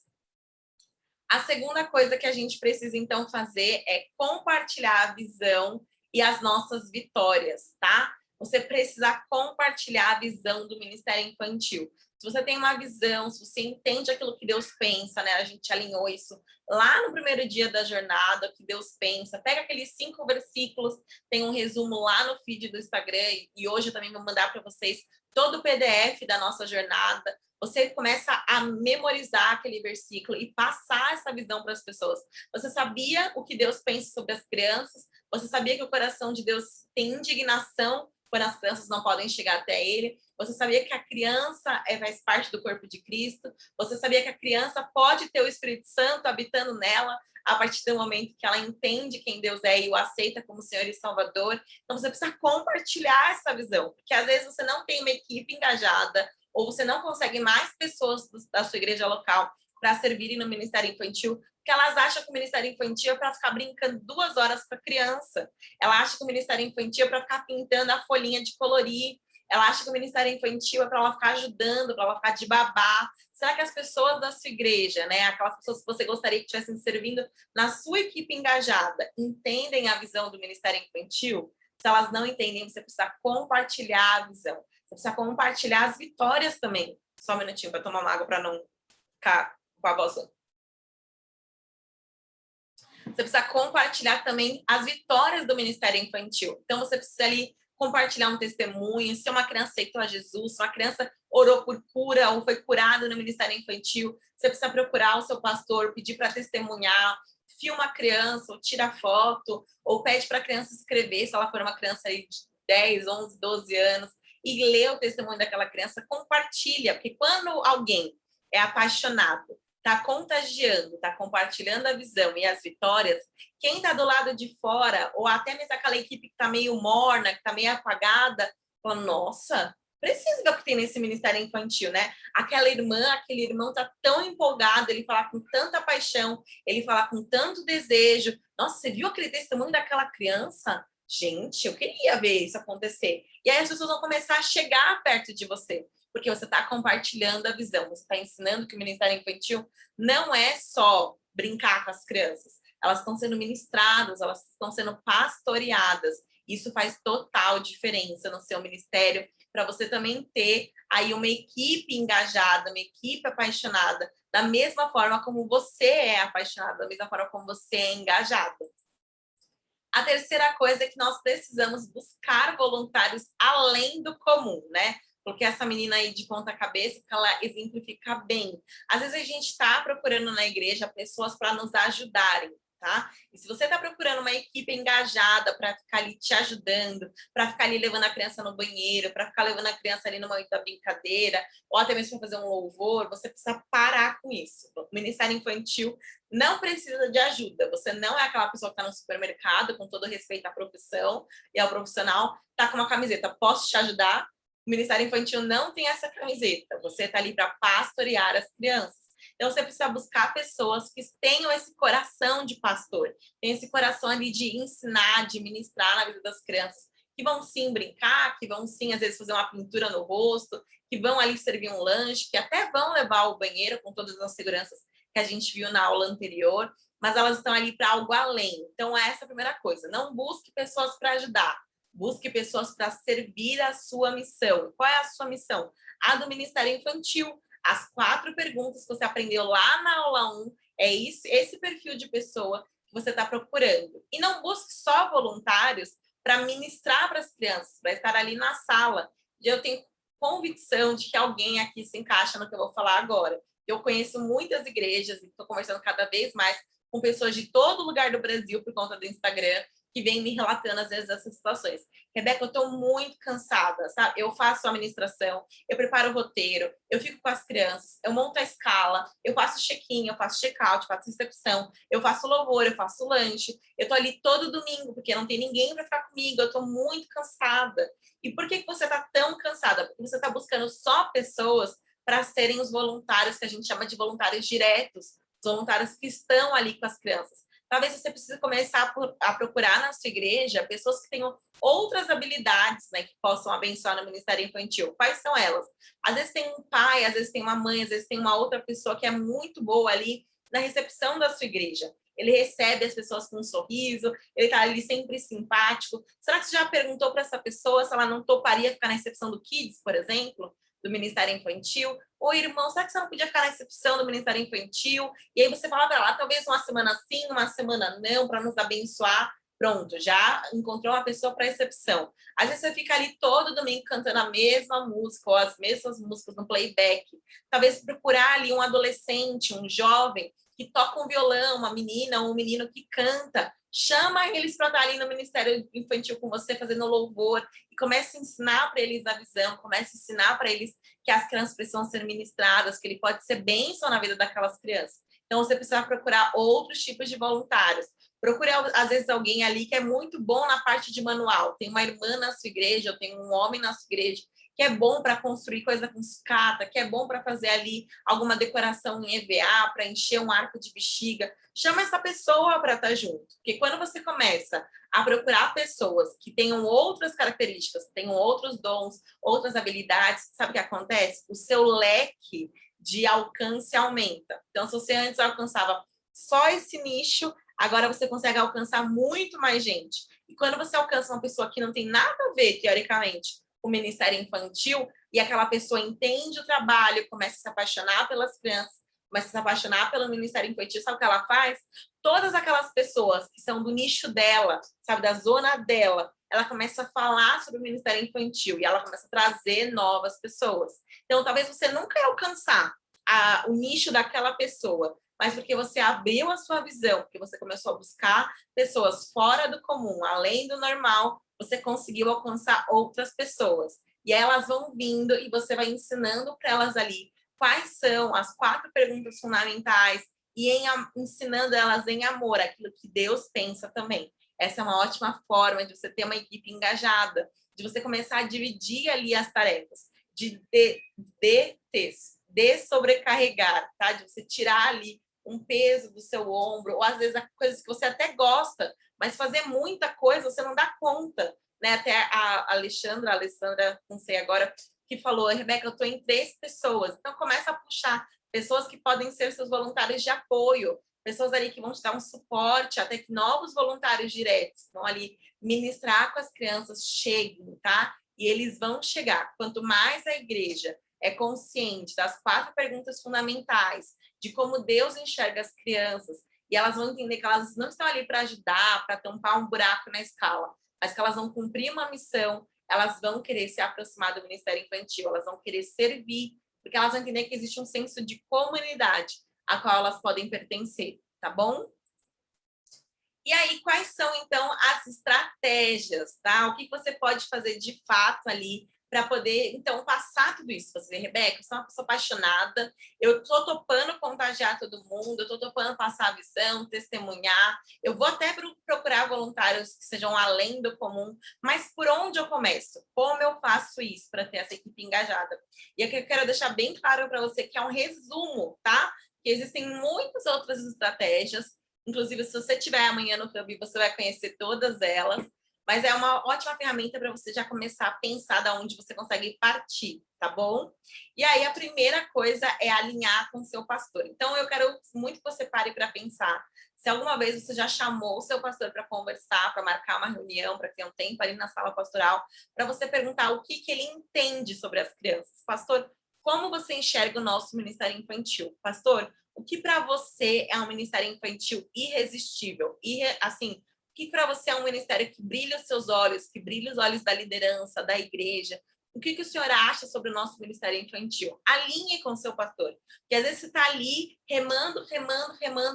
Speaker 1: A segunda coisa que a gente precisa, então, fazer é compartilhar a visão e as nossas vitórias, tá? Você precisa compartilhar a visão do Ministério Infantil. Se você tem uma visão, se você entende aquilo que Deus pensa, né? A gente alinhou isso lá no primeiro dia da jornada, o que Deus pensa. Pega aqueles 5 versículos, tem um resumo lá no feed do Instagram, e hoje eu também vou mandar para vocês todo o PDF da nossa jornada, você começa a memorizar aquele versículo e passar essa visão para as pessoas. Você sabia o que Deus pensa sobre as crianças? Você sabia que o coração de Deus tem indignação quando as crianças não podem chegar até ele? Você sabia que a criança faz parte do corpo de Cristo? Você sabia que a criança pode ter o Espírito Santo habitando nela a partir do momento que ela entende quem Deus é e o aceita como Senhor e Salvador? Então, você precisa compartilhar essa visão, porque às vezes você não tem uma equipe engajada ou você não consegue mais pessoas da sua igreja local para servirem no Ministério Infantil, porque elas acham que o Ministério Infantil é para ficar brincando 2 horas com a criança. Ela acha que o Ministério Infantil é para ficar pintando a folhinha de colorir. Ela acha que o Ministério Infantil é para ela ficar ajudando, para ela ficar de babá. Será que as pessoas da sua igreja, né, aquelas pessoas que você gostaria que estivessem servindo na sua equipe engajada, entendem a visão do Ministério Infantil? Se elas não entendem, você precisa compartilhar a visão. Você precisa compartilhar as vitórias também. Só um minutinho para tomar uma água para não ficar com a voz. Você precisa compartilhar também as vitórias do Ministério Infantil. Então, você precisa ali compartilhar um testemunho, se uma criança aceitou a Jesus, se uma criança orou por cura ou foi curada no Ministério Infantil, você precisa procurar o seu pastor, pedir para testemunhar, filma a criança, ou tira foto, ou pede para a criança escrever, se ela for uma criança aí de 10, 11, 12 anos, e lê o testemunho daquela criança, compartilha, porque quando alguém é apaixonado, está contagiando, está compartilhando a visão e as vitórias, quem está do lado de fora, ou até mesmo aquela equipe que está meio morna, que está meio apagada, fala, nossa, precisa ver o que tem nesse Ministério Infantil, né? Aquela irmã, aquele irmão está tão empolgado, ele fala com tanta paixão, ele fala com tanto desejo. Nossa, você viu aquele testemunho daquela criança? Gente, eu queria ver isso acontecer. E aí as pessoas vão começar a chegar perto de você, porque você está compartilhando a visão, você está ensinando que o Ministério Infantil não é só brincar com as crianças, elas estão sendo ministradas, elas estão sendo pastoreadas. Isso faz total diferença no seu ministério, para você também ter aí uma equipe engajada, uma equipe apaixonada, da mesma forma como você é apaixonado, da mesma forma como você é engajado. A terceira coisa é que nós precisamos buscar voluntários além do comum, né? Porque essa menina aí de ponta cabeça, ela exemplifica bem. Às vezes a gente está procurando na igreja pessoas para nos ajudarem, tá? E se você está procurando uma equipe engajada para ficar ali te ajudando, para ficar ali levando a criança no banheiro, para ficar levando a criança ali no momento da brincadeira, ou até mesmo para fazer um louvor, você precisa parar com isso. O Ministério Infantil não precisa de ajuda. Você não é aquela pessoa que está no supermercado, com todo respeito à profissão e ao profissional, está com uma camiseta, posso te ajudar? O Ministério Infantil não tem essa camiseta. Você está ali para pastorear as crianças. Então, você precisa buscar pessoas que tenham esse coração de pastor, tem esse coração ali de ensinar, de ministrar na vida das crianças, que vão sim brincar, que vão sim, às vezes, fazer uma pintura no rosto, que vão ali servir um lanche, que até vão levar ao banheiro com todas as seguranças que a gente viu na aula anterior, mas elas estão ali para algo além. Então, essa é a primeira coisa. Não busque pessoas para ajudar. Busque pessoas para servir a sua missão. Qual é a sua missão? A do Ministério Infantil. As 4 perguntas que você aprendeu lá na aula 1, é esse perfil de pessoa que você está procurando. E não busque só voluntários para ministrar para as crianças, para estar ali na sala. E eu tenho convicção de que alguém aqui se encaixa no que eu vou falar agora. Eu conheço muitas igrejas e estou conversando cada vez mais com pessoas de todo lugar do Brasil por conta do Instagram, que vem me relatando, às vezes, essas situações. Rebeca, eu estou muito cansada, sabe? Eu faço a administração, eu preparo o roteiro, eu fico com as crianças, eu monto a escala, eu faço check-in, eu faço check-out, faço recepção, eu faço louvor, eu faço lanche, eu estou ali todo domingo, porque não tem ninguém para ficar comigo, eu estou muito cansada. E por que você está tão cansada? Porque você está buscando só pessoas para serem os voluntários, que a gente chama de voluntários diretos, os voluntários que estão ali com as crianças. Talvez você precise começar a procurar na sua igreja pessoas que tenham outras habilidades, né, que possam abençoar no Ministério Infantil. Quais são elas? Às vezes tem um pai, às vezes tem uma mãe, às vezes tem uma outra pessoa que é muito boa ali na recepção da sua igreja. Ele recebe as pessoas com um sorriso, ele está ali sempre simpático. Será que você já perguntou para essa pessoa se ela não toparia ficar na recepção do Kids, por exemplo? Do Ministério Infantil? Ou irmão, será que você não podia ficar na recepção do Ministério Infantil? E aí você fala para lá, talvez uma semana sim, uma semana não, para nos abençoar. Pronto, já encontrou uma pessoa para recepção. Às vezes você fica ali todo domingo cantando a mesma música ou as mesmas músicas no playback. Talvez procurar ali um adolescente, um jovem que toca um violão, uma menina ou um menino que canta. Chama eles para estar ali no Ministério Infantil com você, fazendo louvor, e comece a ensinar para eles a visão, comece a ensinar para eles que as crianças precisam ser ministradas, que ele pode ser bênção na vida daquelas crianças. Então, você precisa procurar outros tipos de voluntários. Procure, às vezes, alguém ali que é muito bom na parte de manual. Tem uma irmã na sua igreja, ou tem um homem na sua igreja, que é bom para construir coisa com sucata, que é bom para fazer ali alguma decoração em EVA, para encher um arco de bexiga. Chama essa pessoa para estar junto. Porque quando você começa a procurar pessoas que tenham outras características, que tenham outros dons, outras habilidades, sabe o que acontece? O seu leque de alcance aumenta. Então, se você antes alcançava só esse nicho, agora você consegue alcançar muito mais gente. E quando você alcança uma pessoa que não tem nada a ver, teoricamente, com o Ministério Infantil, e aquela pessoa entende o trabalho, começa a se apaixonar pelas crianças, começa a se apaixonar pelo Ministério Infantil, sabe o que ela faz? Todas aquelas pessoas que são do nicho dela, sabe, da zona dela, ela começa a falar sobre o Ministério Infantil e ela começa a trazer novas pessoas. Então, talvez você nunca ia alcançar o nicho daquela pessoa, mas porque você abriu a sua visão, porque você começou a buscar pessoas fora do comum, além do normal, você conseguiu alcançar outras pessoas. E elas vão vindo e você vai ensinando para elas ali quais são as 4 perguntas fundamentais e ensinando elas em amor, aquilo que Deus pensa também. Essa é uma ótima forma de você ter uma equipe engajada, de você começar a dividir ali as tarefas, de sobrecarregar, tá? De você tirar ali um peso do seu ombro, ou às vezes coisas que você até gosta, mas fazer muita coisa você não dá conta, né? Até a Alessandra, não sei agora, que falou, Rebeca, eu estou em 3 pessoas, então começa a puxar pessoas que podem ser seus voluntários de apoio, pessoas ali que vão te dar um suporte, até que novos voluntários diretos vão ali ministrar com as crianças, cheguem, tá? E eles vão chegar. Quanto mais a igreja é consciente das 4 perguntas fundamentais, de como Deus enxerga as crianças, e elas vão entender que elas não estão ali para ajudar, para tampar um buraco na escala, mas que elas vão cumprir uma missão, elas vão querer se aproximar do Ministério Infantil, elas vão querer servir, porque elas vão entender que existe um senso de comunidade a qual elas podem pertencer, tá bom? E aí, quais são, então, as estratégias, tá? O que você pode fazer de fato ali para poder, então, passar tudo isso? Você vê, Rebeca, eu sou uma pessoa apaixonada, eu estou topando contagiar todo mundo, eu estou topando passar a visão, testemunhar, eu vou até procurar voluntários que sejam além do comum, mas por onde eu começo? Como eu faço isso para ter essa equipe engajada? E aqui eu quero deixar bem claro para você que é um resumo, tá? Que existem muitas outras estratégias. Inclusive, se você tiver amanhã no Clube, você vai conhecer todas elas. Mas é uma ótima ferramenta para você já começar a pensar de onde você consegue partir, tá bom? E aí, a primeira coisa é alinhar com o seu pastor. Então, eu quero muito que você pare para pensar se alguma vez você já chamou o seu pastor para conversar, para marcar uma reunião, para ter um tempo ali na sala pastoral, para você perguntar o que ele entende sobre as crianças. Pastor, como você enxerga o nosso Ministério Infantil? Pastor, o que para você é um ministério infantil irresistível? Assim, o que para você é um ministério que brilha os seus olhos, que brilha os olhos da liderança, da igreja? O que o senhor acha sobre o nosso ministério infantil? Alinhe com o seu pastor. Porque às vezes você está ali remando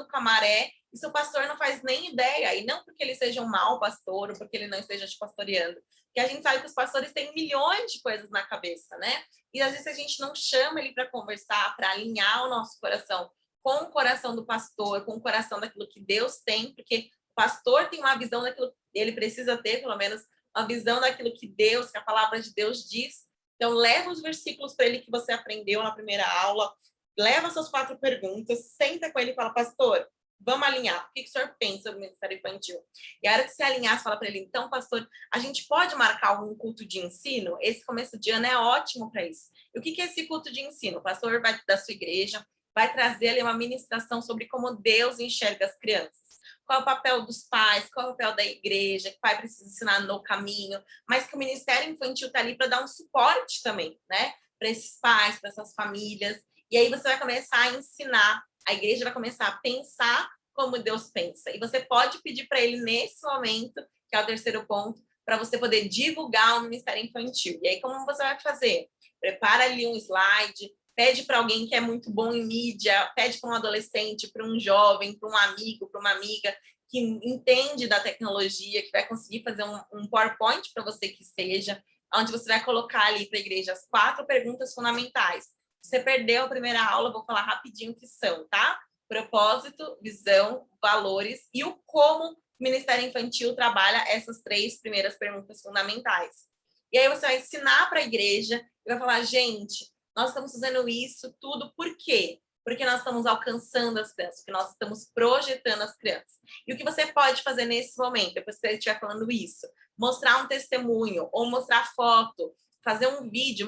Speaker 1: com a maré e seu pastor não faz nem ideia. E não porque ele seja um mau pastor ou porque ele não esteja te pastoreando. Porque a gente sabe que os pastores têm milhões de coisas na cabeça, né? E às vezes a gente não chama ele para conversar, para alinhar o nosso coração com o coração do pastor, com o coração daquilo que Deus tem, porque o pastor tem uma visão daquilo que ele precisa ter, pelo menos, uma visão daquilo que Deus, que a palavra de Deus diz. Então, leva os versículos para ele que você aprendeu na primeira aula, leva suas 4 perguntas, senta com ele e fala, pastor, vamos alinhar. O que o senhor pensa sobre o Ministério Infantil? E a hora que você alinhar, você fala para ele, então, pastor, a gente pode marcar algum culto de ensino? Esse começo de ano é ótimo para isso. E o que é esse culto de ensino? O pastor vai da sua igreja, vai trazer ali uma ministração sobre como Deus enxerga as crianças. Qual é o papel dos pais, qual é o papel da igreja, que o pai precisa ensinar no caminho, mas que o Ministério Infantil está ali para dar um suporte também, né? Para esses pais, para essas famílias. E aí você vai começar a ensinar, a igreja vai começar a pensar como Deus pensa. E você pode pedir para ele nesse momento, que é o terceiro ponto, para você poder divulgar o Ministério Infantil. E aí, como você vai fazer? Prepara ali um slide, pede para alguém que é muito bom em mídia, pede para um adolescente, para um jovem, para um amigo, para uma amiga que entende da tecnologia, que vai conseguir fazer um PowerPoint para você que seja, onde você vai colocar ali para a igreja as 4 perguntas fundamentais. Se você perdeu a primeira aula, eu vou falar rapidinho o que são, tá? Propósito, visão, valores e o como o Ministério Infantil trabalha essas 3 primeiras perguntas fundamentais. E aí você vai ensinar para a igreja e vai falar, gente, nós estamos fazendo isso tudo por quê? Porque nós estamos alcançando as crianças, porque nós estamos projetando as crianças. E o que você pode fazer nesse momento, depois que você estiver falando isso? Mostrar um testemunho, ou mostrar foto, fazer um vídeo,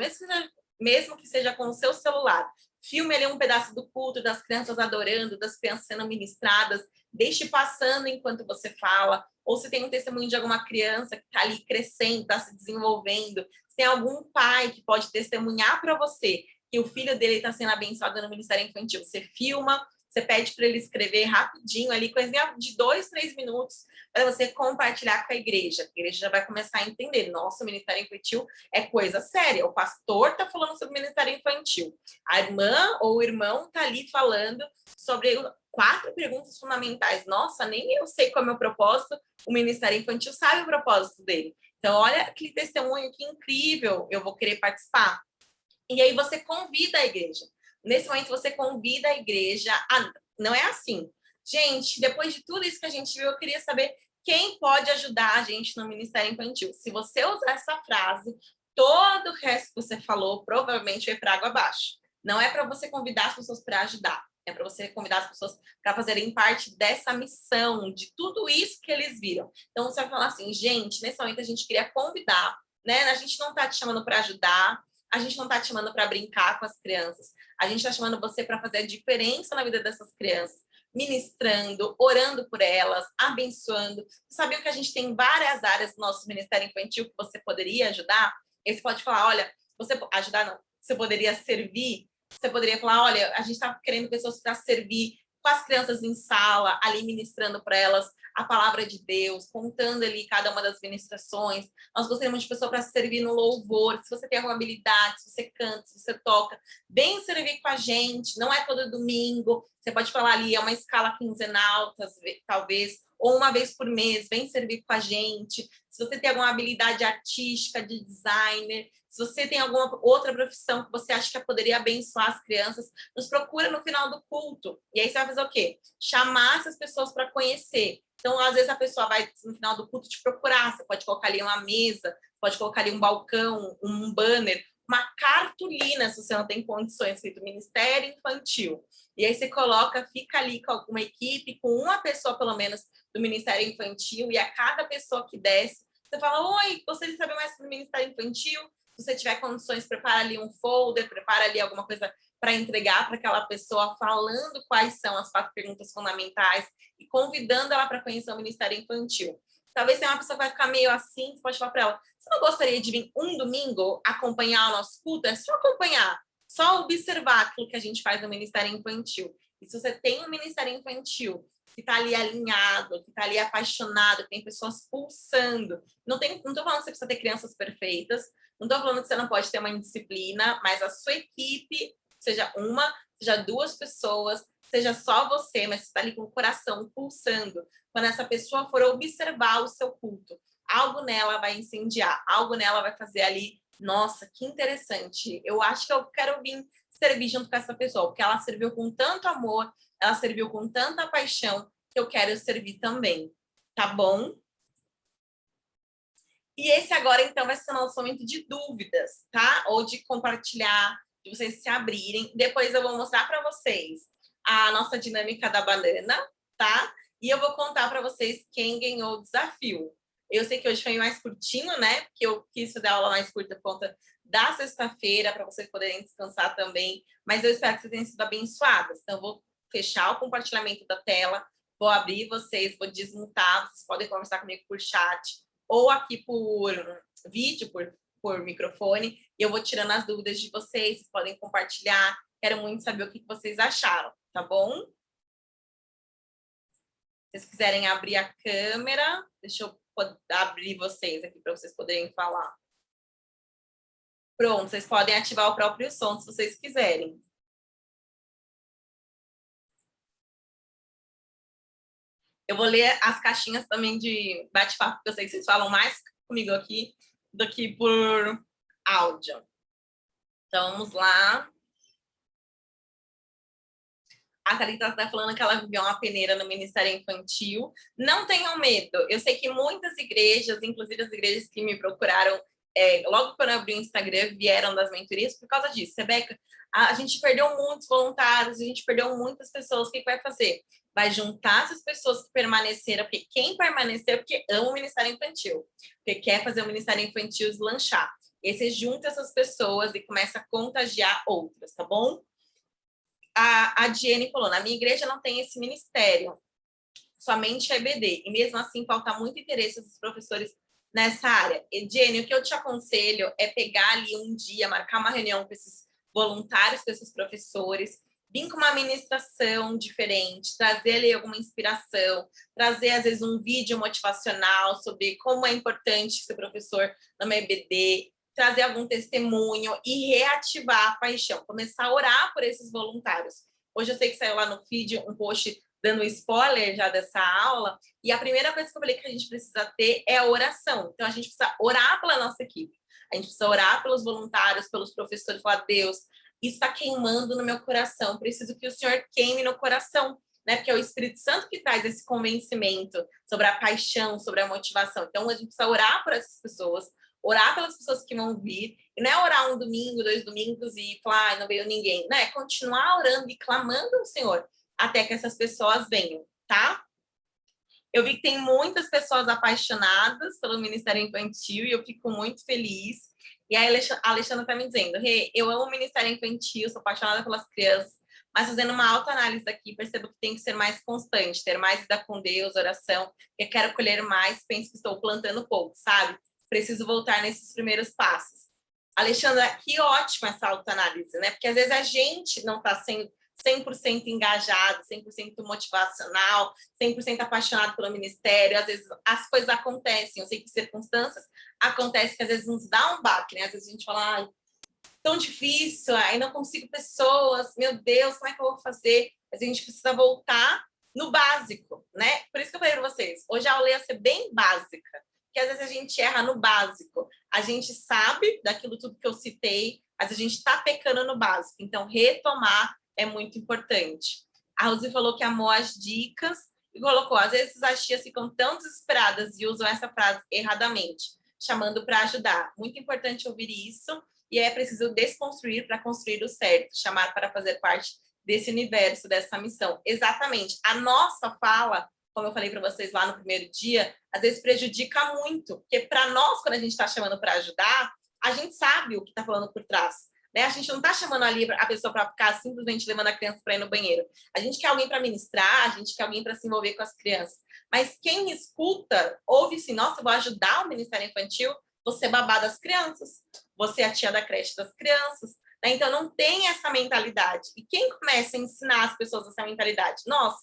Speaker 1: mesmo que seja com o seu celular. Filme ali um pedaço do culto, das crianças adorando, das crianças sendo ministradas, deixe passando enquanto você fala, ou se tem um testemunho de alguma criança que está ali crescendo, está se desenvolvendo, se tem algum pai que pode testemunhar para você que o filho dele está sendo abençoado no Ministério Infantil, você filma, você pede para ele escrever rapidinho ali, coisinha de 2, 3 minutos, para você compartilhar com a igreja. A igreja já vai começar a entender, nossa, o Ministério Infantil é coisa séria, o pastor está falando sobre o Ministério Infantil, a irmã ou o irmão está ali falando sobre 4 perguntas fundamentais. Nossa, nem eu sei qual é o meu propósito, o Ministério Infantil sabe o propósito dele. Então, olha aquele testemunho que incrível, eu vou querer participar. E aí você convida a igreja. Nesse momento, você convida a igreja a... Não é assim. Gente, depois de tudo isso que a gente viu, eu queria saber quem pode ajudar a gente no Ministério Infantil. Se você usar essa frase, todo o resto que você falou provavelmente vai para água abaixo. Não é para você convidar as pessoas para ajudar. É para você convidar as pessoas para fazerem parte dessa missão, de tudo isso que eles viram. Então, você vai falar assim, gente, nesse momento a gente queria convidar, né? A gente não está te chamando para ajudar, a gente não está te chamando para brincar com as crianças, a gente está chamando você para fazer a diferença na vida dessas crianças, ministrando, orando por elas, abençoando. Sabia que a gente tem várias áreas do nosso Ministério Infantil que você poderia ajudar? E você pode falar, olha, você ajudar não, você poderia servir, você poderia falar, olha, a gente está querendo pessoas para servir com as crianças em sala, ali ministrando para elas a palavra de Deus, contando ali cada uma das ministrações. Nós gostaríamos de pessoa para servir no louvor. Se você tem alguma habilidade, se você canta, se você toca, vem servir com a gente. Não é todo domingo. Você pode falar ali, é uma escala quinzenal, talvez, ou uma vez por mês, vem servir com a gente. Se você tem alguma habilidade artística, de designer, se você tem alguma outra profissão que você acha que poderia abençoar as crianças, nos procura no final do culto. E aí você vai fazer o quê? Chamar essas pessoas para conhecer. Então, às vezes, a pessoa vai, no final do culto, te procurar. Você pode colocar ali uma mesa, pode colocar ali um balcão, um banner, uma cartolina, se você não tem condições, escrito Ministério Infantil. E aí você coloca, fica ali com alguma equipe, com uma pessoa, pelo menos, do Ministério Infantil, e a cada pessoa que desce, você fala, oi, gostaria de saber mais sobre o Ministério Infantil? Se você tiver condições, prepara ali um folder, prepara ali alguma coisa para entregar para aquela pessoa, falando quais são as 4 perguntas fundamentais e convidando ela para conhecer o Ministério Infantil. Talvez tenha uma pessoa que vai ficar meio assim, você pode falar para ela, você não gostaria de vir um domingo acompanhar o nosso culto? É só acompanhar, só observar aquilo que a gente faz no Ministério Infantil. E se você tem um Ministério Infantil que está ali alinhado, que está ali apaixonado, que tem pessoas pulsando, não estou falando que você precisa ter crianças perfeitas, não estou falando que você não pode ter uma indisciplina, mas a sua equipe, seja uma, seja 2 pessoas, seja só você, mas você está ali com o coração pulsando. Quando essa pessoa for observar o seu culto, algo nela vai incendiar, algo nela vai fazer ali, nossa, que interessante, eu acho que eu quero vir servir junto com essa pessoa, porque ela serviu com tanto amor, ela serviu com tanta paixão, que eu quero servir também, tá bom? E esse agora, então, vai ser o nosso momento de dúvidas, tá? Ou de compartilhar, de vocês se abrirem. Depois eu vou mostrar para vocês a nossa dinâmica da banana, tá? E eu vou contar para vocês quem ganhou o desafio. Eu sei que hoje foi mais curtinho, né? Porque eu quis fazer a aula mais curta por conta da sexta-feira, para vocês poderem descansar também. Mas eu espero que vocês tenham sido abençoadas. Então, eu vou fechar o compartilhamento da tela, vou abrir vocês, vou desmutar. Vocês podem conversar comigo por chat ou aqui por vídeo, por microfone, e eu vou tirando as dúvidas de vocês, vocês podem compartilhar, quero muito saber o que vocês acharam, tá bom? vocês quiserem abrir a câmera, deixa eu abrir vocês aqui para vocês poderem falar. Pronto, vocês podem ativar o próprio som se vocês quiserem. Eu vou ler as caixinhas também de bate-papo, porque eu sei que vocês falam mais comigo aqui do que por áudio. Então, vamos lá. A Thalita está falando que ela viveu uma peneira no Ministério Infantil. Não tenham medo. Eu sei que muitas igrejas, inclusive as igrejas que me procuraram logo quando eu abri o Instagram, vieram das mentorias por causa disso. Rebeca, a gente perdeu muitos voluntários, a gente perdeu muitas pessoas. O que vai fazer? Vai juntar essas pessoas que permaneceram, porque quem permaneceu, porque ama o Ministério Infantil, porque quer fazer o Ministério Infantil deslanchar. E aí você junta essas pessoas e começa a contagiar outras, tá bom? A Jenny falou, na minha igreja não tem esse ministério, somente a EBD, e mesmo assim falta muito interesse dos professores nessa área. E, Jenny, o que eu te aconselho é pegar ali um dia, marcar uma reunião com esses voluntários, com esses professores, vir com uma ministração diferente, trazer ali alguma inspiração, trazer, às vezes, um vídeo motivacional sobre como é importante ser professor numa EBD, trazer algum testemunho e reativar a paixão, começar a orar por esses voluntários. Hoje eu sei que saiu lá no feed um post dando spoiler já dessa aula, e a primeira coisa que eu falei que a gente precisa ter é a oração. Então, a gente precisa orar pela nossa equipe, a gente precisa orar pelos voluntários, pelos professores, falar, Deus, isso está queimando no meu coração, preciso que o Senhor queime no coração, né? Porque é o Espírito Santo que traz esse convencimento sobre a paixão, sobre a motivação. Então, a gente precisa orar por essas pessoas, orar pelas pessoas que vão vir, e não é orar um domingo, 2 domingos e falar, não veio ninguém, né? É continuar orando e clamando ao Senhor até que essas pessoas venham, tá? Eu vi que tem muitas pessoas apaixonadas pelo Ministério Infantil e eu fico muito feliz. E aí a Alexandra está me dizendo, Rê, eu amo o Ministério Infantil, sou apaixonada pelas crianças, mas fazendo uma autoanálise aqui, percebo que tem que ser mais constante, ter mais vida com Deus, oração, eu quero colher mais, penso que estou plantando pouco, sabe? Preciso voltar nesses primeiros passos. Alexandra, que ótima essa autoanálise, né? Porque às vezes a gente não está sendo 100% engajado, 100% motivacional, 100% apaixonado pelo ministério, às vezes as coisas acontecem, eu sei que circunstâncias acontecem que às vezes nos dá um baque, né? Às vezes a gente fala, ai, tão difícil, aí não consigo pessoas, meu Deus, como é que eu vou fazer? Mas a gente precisa voltar no básico, né? Por isso que eu falei para vocês, hoje a aula ia ser bem básica, porque às vezes a gente erra no básico, a gente sabe daquilo tudo que eu citei, mas a gente está pecando no básico, então retomar é muito importante. A Rosi falou que amou as dicas e colocou, às vezes as tias ficam tão desesperadas e usam essa frase erradamente, chamando para ajudar. Muito importante ouvir isso e é preciso desconstruir para construir o certo, chamar para fazer parte desse universo, dessa missão. Exatamente. A nossa fala, como eu falei para vocês lá no primeiro dia, às vezes prejudica muito, porque para nós, quando a gente está chamando para ajudar, a gente sabe o que está falando por trás. Né? A gente não está chamando ali a pessoa para ficar simplesmente levando a criança para ir no banheiro. A gente quer alguém para ministrar, a gente quer alguém para se envolver com as crianças. Mas quem escuta, ouve assim, nossa, eu vou ajudar o Ministério Infantil, você babá das crianças, você é a tia da creche das crianças. Né? Então, não tem essa mentalidade. E quem começa a ensinar as pessoas essa mentalidade? Nós.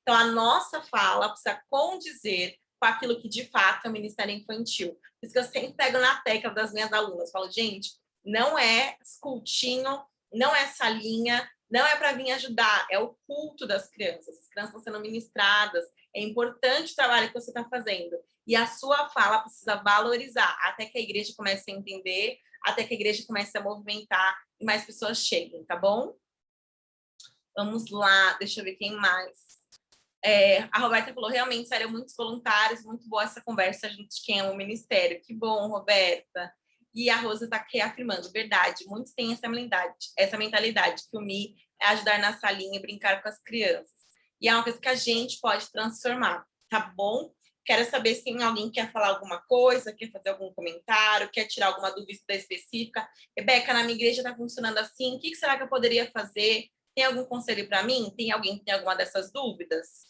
Speaker 1: Então, a nossa fala precisa condizer com aquilo que, de fato, é o Ministério Infantil. Por isso que eu sempre pego na tecla das minhas alunas. Falo, gente, não é cultinho, não é salinha, não é para vir ajudar, é o culto das crianças. As crianças estão sendo ministradas, é importante o trabalho que você está fazendo. E a sua fala precisa valorizar, até que a igreja comece a entender, até que a igreja comece a movimentar e mais pessoas cheguem, tá bom? Vamos lá, deixa eu ver quem mais. A Roberta falou, realmente, seriam muitos voluntários, muito boa essa conversa, a gente quem ama o ministério. Que bom, Roberta. E a Rosa está reafirmando, verdade, muitos têm essa mentalidade que o Mi é ajudar na salinha e brincar com as crianças. E é uma coisa que a gente pode transformar, tá bom? Quero saber se tem alguém que quer falar alguma coisa, quer fazer algum comentário, quer tirar alguma dúvida específica. Rebeca, na minha igreja está funcionando assim, o que será que eu poderia fazer? Tem algum conselho para mim? Tem alguém que tem alguma dessas dúvidas?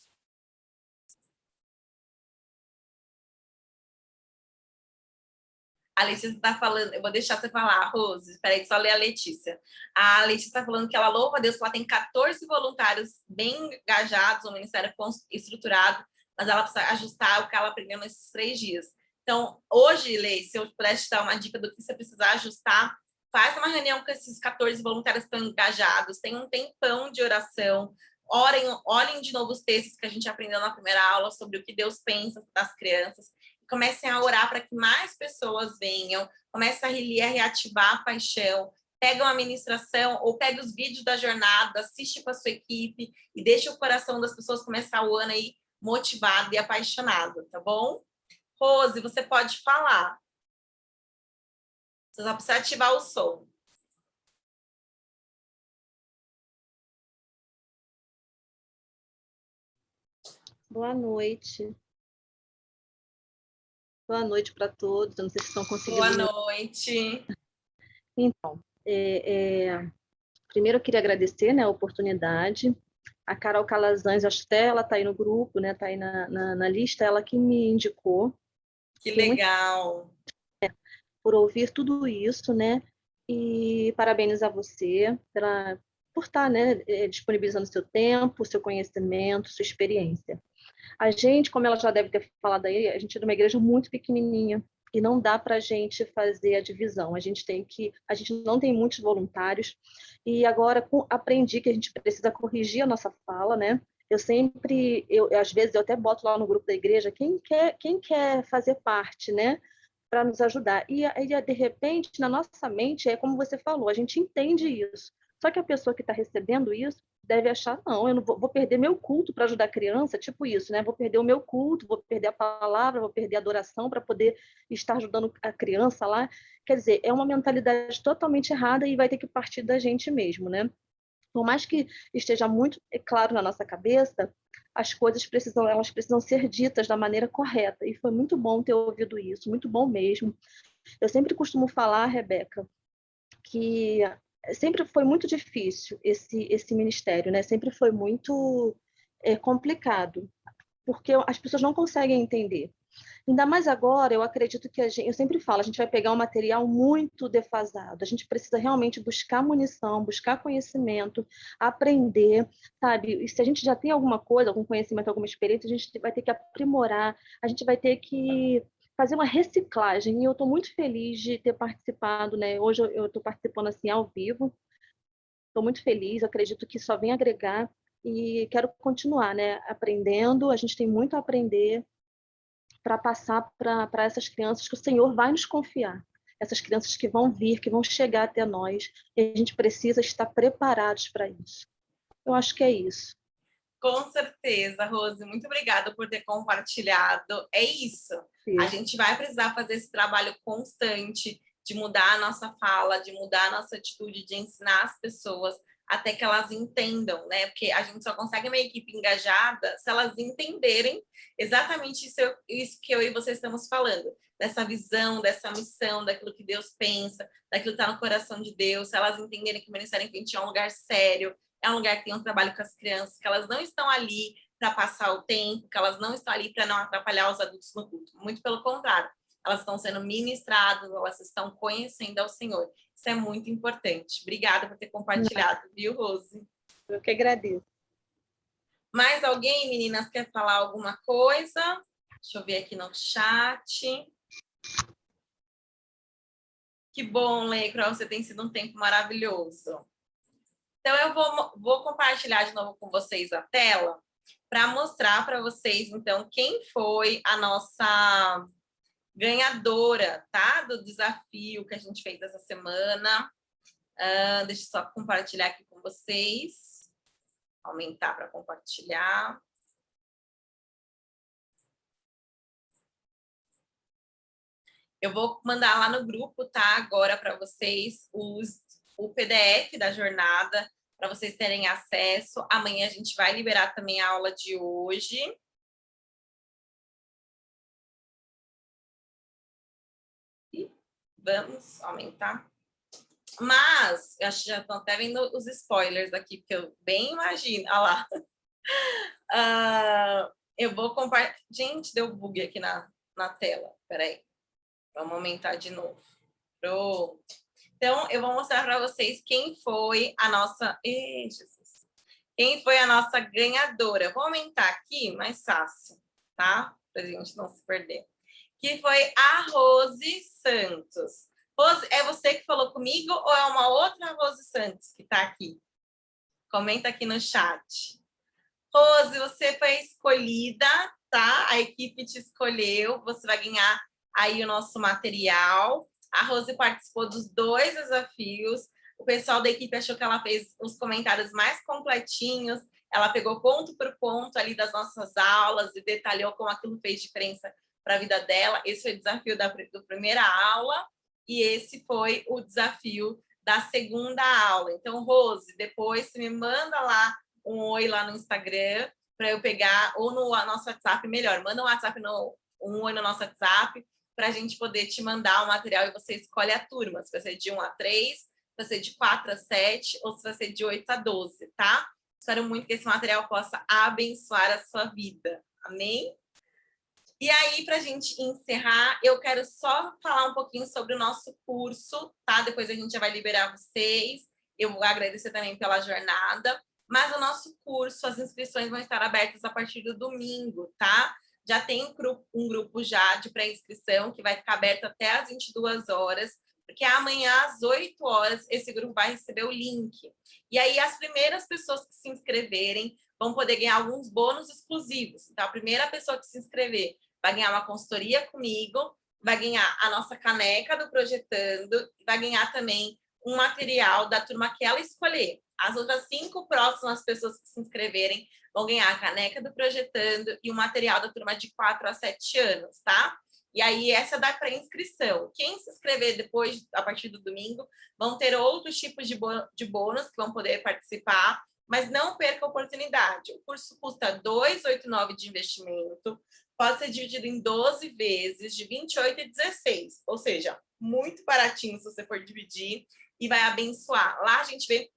Speaker 1: A Letícia está falando, eu vou deixar você falar, Rose, espera aí, só ler a Letícia. A Letícia está falando que ela louva a Deus, que ela tem 14 voluntários bem engajados, um ministério estruturado, mas ela precisa ajustar o que ela aprendeu nesses 3 dias. Então, hoje, Lei, se eu pudesse te dar uma dica do que você precisar ajustar, faz uma reunião com esses 14 voluntários que estão engajados, tem um tempão de oração, olhem de novo os textos que a gente aprendeu na primeira aula sobre o que Deus pensa das crianças, comecem a orar para que mais pessoas venham, comecem a reativar a paixão, pega uma ministração ou pega os vídeos da jornada, assiste com a sua equipe e deixa o coração das pessoas começar o ano aí motivado e apaixonado, tá bom? Rose, você pode falar. Você só precisa ativar o som.
Speaker 2: Boa noite. Boa noite para todos. Eu não sei se estão conseguindo.
Speaker 1: Boa noite.
Speaker 2: Então, primeiro eu queria agradecer, né, a oportunidade. A Carol Calazans, acho que até ela está aí no grupo, né, está aí na lista, ela que me indicou.
Speaker 1: Que legal.
Speaker 2: Por ouvir tudo isso, né? E parabenizar você por estar, né, disponibilizando seu tempo, seu conhecimento, sua experiência. A gente, como ela já deve ter falado aí, a gente é de uma igreja muito pequenininha e não dá para a gente fazer a divisão. A gente não tem muitos voluntários e agora aprendi que a gente precisa corrigir a nossa fala, né? Às vezes eu até boto lá no grupo da igreja quem quer fazer parte, né? Para nos ajudar. E aí, de repente, na nossa mente, é como você falou, a gente entende isso. Só que a pessoa que está recebendo isso deve achar, não, eu não vou perder meu culto para ajudar a criança, tipo isso, né? Vou perder o meu culto, vou perder a palavra, vou perder a adoração para poder estar ajudando a criança lá. Quer dizer, é uma mentalidade totalmente errada e vai ter que partir da gente mesmo, né? Por mais que esteja muito claro na nossa cabeça, as coisas precisam ser ditas da maneira correta. E foi muito bom ter ouvido isso, muito bom mesmo. Eu sempre costumo falar, Rebeca, que sempre foi muito difícil esse ministério, né? Sempre foi muito complicado, porque as pessoas não conseguem entender. Ainda mais agora, eu acredito que eu sempre falo, a gente vai pegar um material muito defasado, a gente precisa realmente buscar munição, buscar conhecimento, aprender, sabe? E se a gente já tem alguma coisa, algum conhecimento, alguma experiência, a gente vai ter que aprimorar, a gente vai ter que fazer uma reciclagem, e eu estou muito feliz de ter participado, né? Hoje eu estou participando assim ao vivo, estou muito feliz, acredito que só vem agregar, e quero continuar, né? Aprendendo, a gente tem muito a aprender, para passar para essas crianças que o Senhor vai nos confiar. Essas crianças que vão vir, que vão chegar até nós, e a gente precisa estar preparados para isso. Eu acho que é isso.
Speaker 1: Com certeza, Rose. Muito obrigada por ter compartilhado. É isso.
Speaker 2: Sim.
Speaker 1: A gente vai precisar fazer esse trabalho constante de mudar a nossa fala, de mudar a nossa atitude, de ensinar as pessoas até que elas entendam, né? Porque a gente só consegue uma equipe engajada se elas entenderem exatamente isso que eu e você estamos falando, dessa visão, dessa missão, daquilo que Deus pensa, daquilo que está no coração de Deus, se elas entenderem que o Ministério Infantil é um lugar sério, é um lugar que tem um trabalho com as crianças, que elas não estão ali para passar o tempo, que elas não estão ali para não atrapalhar os adultos no culto. Muito pelo contrário, elas estão sendo ministradas, elas estão conhecendo ao Senhor. Isso é muito importante. Obrigada por ter compartilhado, viu, Rose?
Speaker 2: Eu que agradeço.
Speaker 1: Mais alguém, meninas, quer falar alguma coisa? Deixa eu ver aqui no chat. Que bom, Leicro, você tem sido um tempo maravilhoso. Então, eu vou compartilhar de novo com vocês a tela para mostrar para vocês, então, quem foi a nossa ganhadora, tá? Do desafio que a gente fez essa semana. Deixa eu só compartilhar aqui com vocês. Aumentar para compartilhar. Eu vou mandar lá no grupo, tá? Agora para vocês o PDF da jornada, para vocês terem acesso. Amanhã a gente vai liberar também a aula de hoje. E vamos aumentar. Mas, eu acho que já estão até vendo os spoilers aqui, porque eu bem imagino. Olha lá. Eu vou compartilhar. Gente, deu bug aqui na tela. Peraí. Vamos aumentar de novo. Pronto. Então, eu vou mostrar para vocês quem foi a nossa... Jesus. Quem foi a nossa ganhadora. Vou aumentar aqui, mais fácil. tá? Pra gente não se perder. Que foi a Rose Santos. Rose, é você que falou comigo ou é uma outra Rose Santos que tá aqui? Comenta aqui no chat. Rose, você foi escolhida, tá? A equipe te escolheu, você vai ganhar aí o nosso material. A Rose participou dos 2 desafios. O pessoal da equipe achou que ela fez os comentários mais completinhos. Ela pegou ponto por ponto ali das nossas aulas e detalhou como aquilo fez diferença para a vida dela. Esse foi o desafio da primeira aula e esse foi o desafio da segunda aula. Então, Rose, depois você me manda lá um oi lá no Instagram para eu pegar, ou no nosso WhatsApp, melhor, manda um WhatsApp, um oi no nosso WhatsApp para a gente poder te mandar o material e você escolhe a turma, se vai ser de 1 a 3, se vai ser de 4 a 7 ou se vai ser de 8 a 12, tá? Espero muito que esse material possa abençoar a sua vida. Amém? E aí, para a gente encerrar, eu quero só falar um pouquinho sobre o nosso curso, tá? Depois a gente já vai liberar vocês. Eu vou agradecer também pela jornada. Mas o nosso curso, as inscrições vão estar abertas a partir do domingo, tá? Já tem um grupo já de pré-inscrição que vai ficar aberto até às 22 horas, porque amanhã às 8 horas esse grupo vai receber o link. E aí as primeiras pessoas que se inscreverem vão poder ganhar alguns bônus exclusivos. Então, a primeira pessoa que se inscrever vai ganhar uma consultoria comigo, vai ganhar a nossa caneca do Projetando, vai ganhar também um material da turma que ela escolher. As outras 5 próximas pessoas que se inscreverem vão ganhar a caneca do Projetando e o material da turma de 4 a 7 anos, tá? E aí, essa dá para inscrição. Quem se inscrever depois, a partir do domingo, vão ter outros tipos de bônus que vão poder participar, mas não perca a oportunidade. O curso custa R$ 289 de investimento, pode ser dividido em 12 vezes, de 28 e 16, ou seja, muito baratinho se você for dividir, e vai abençoar. Lá a gente vê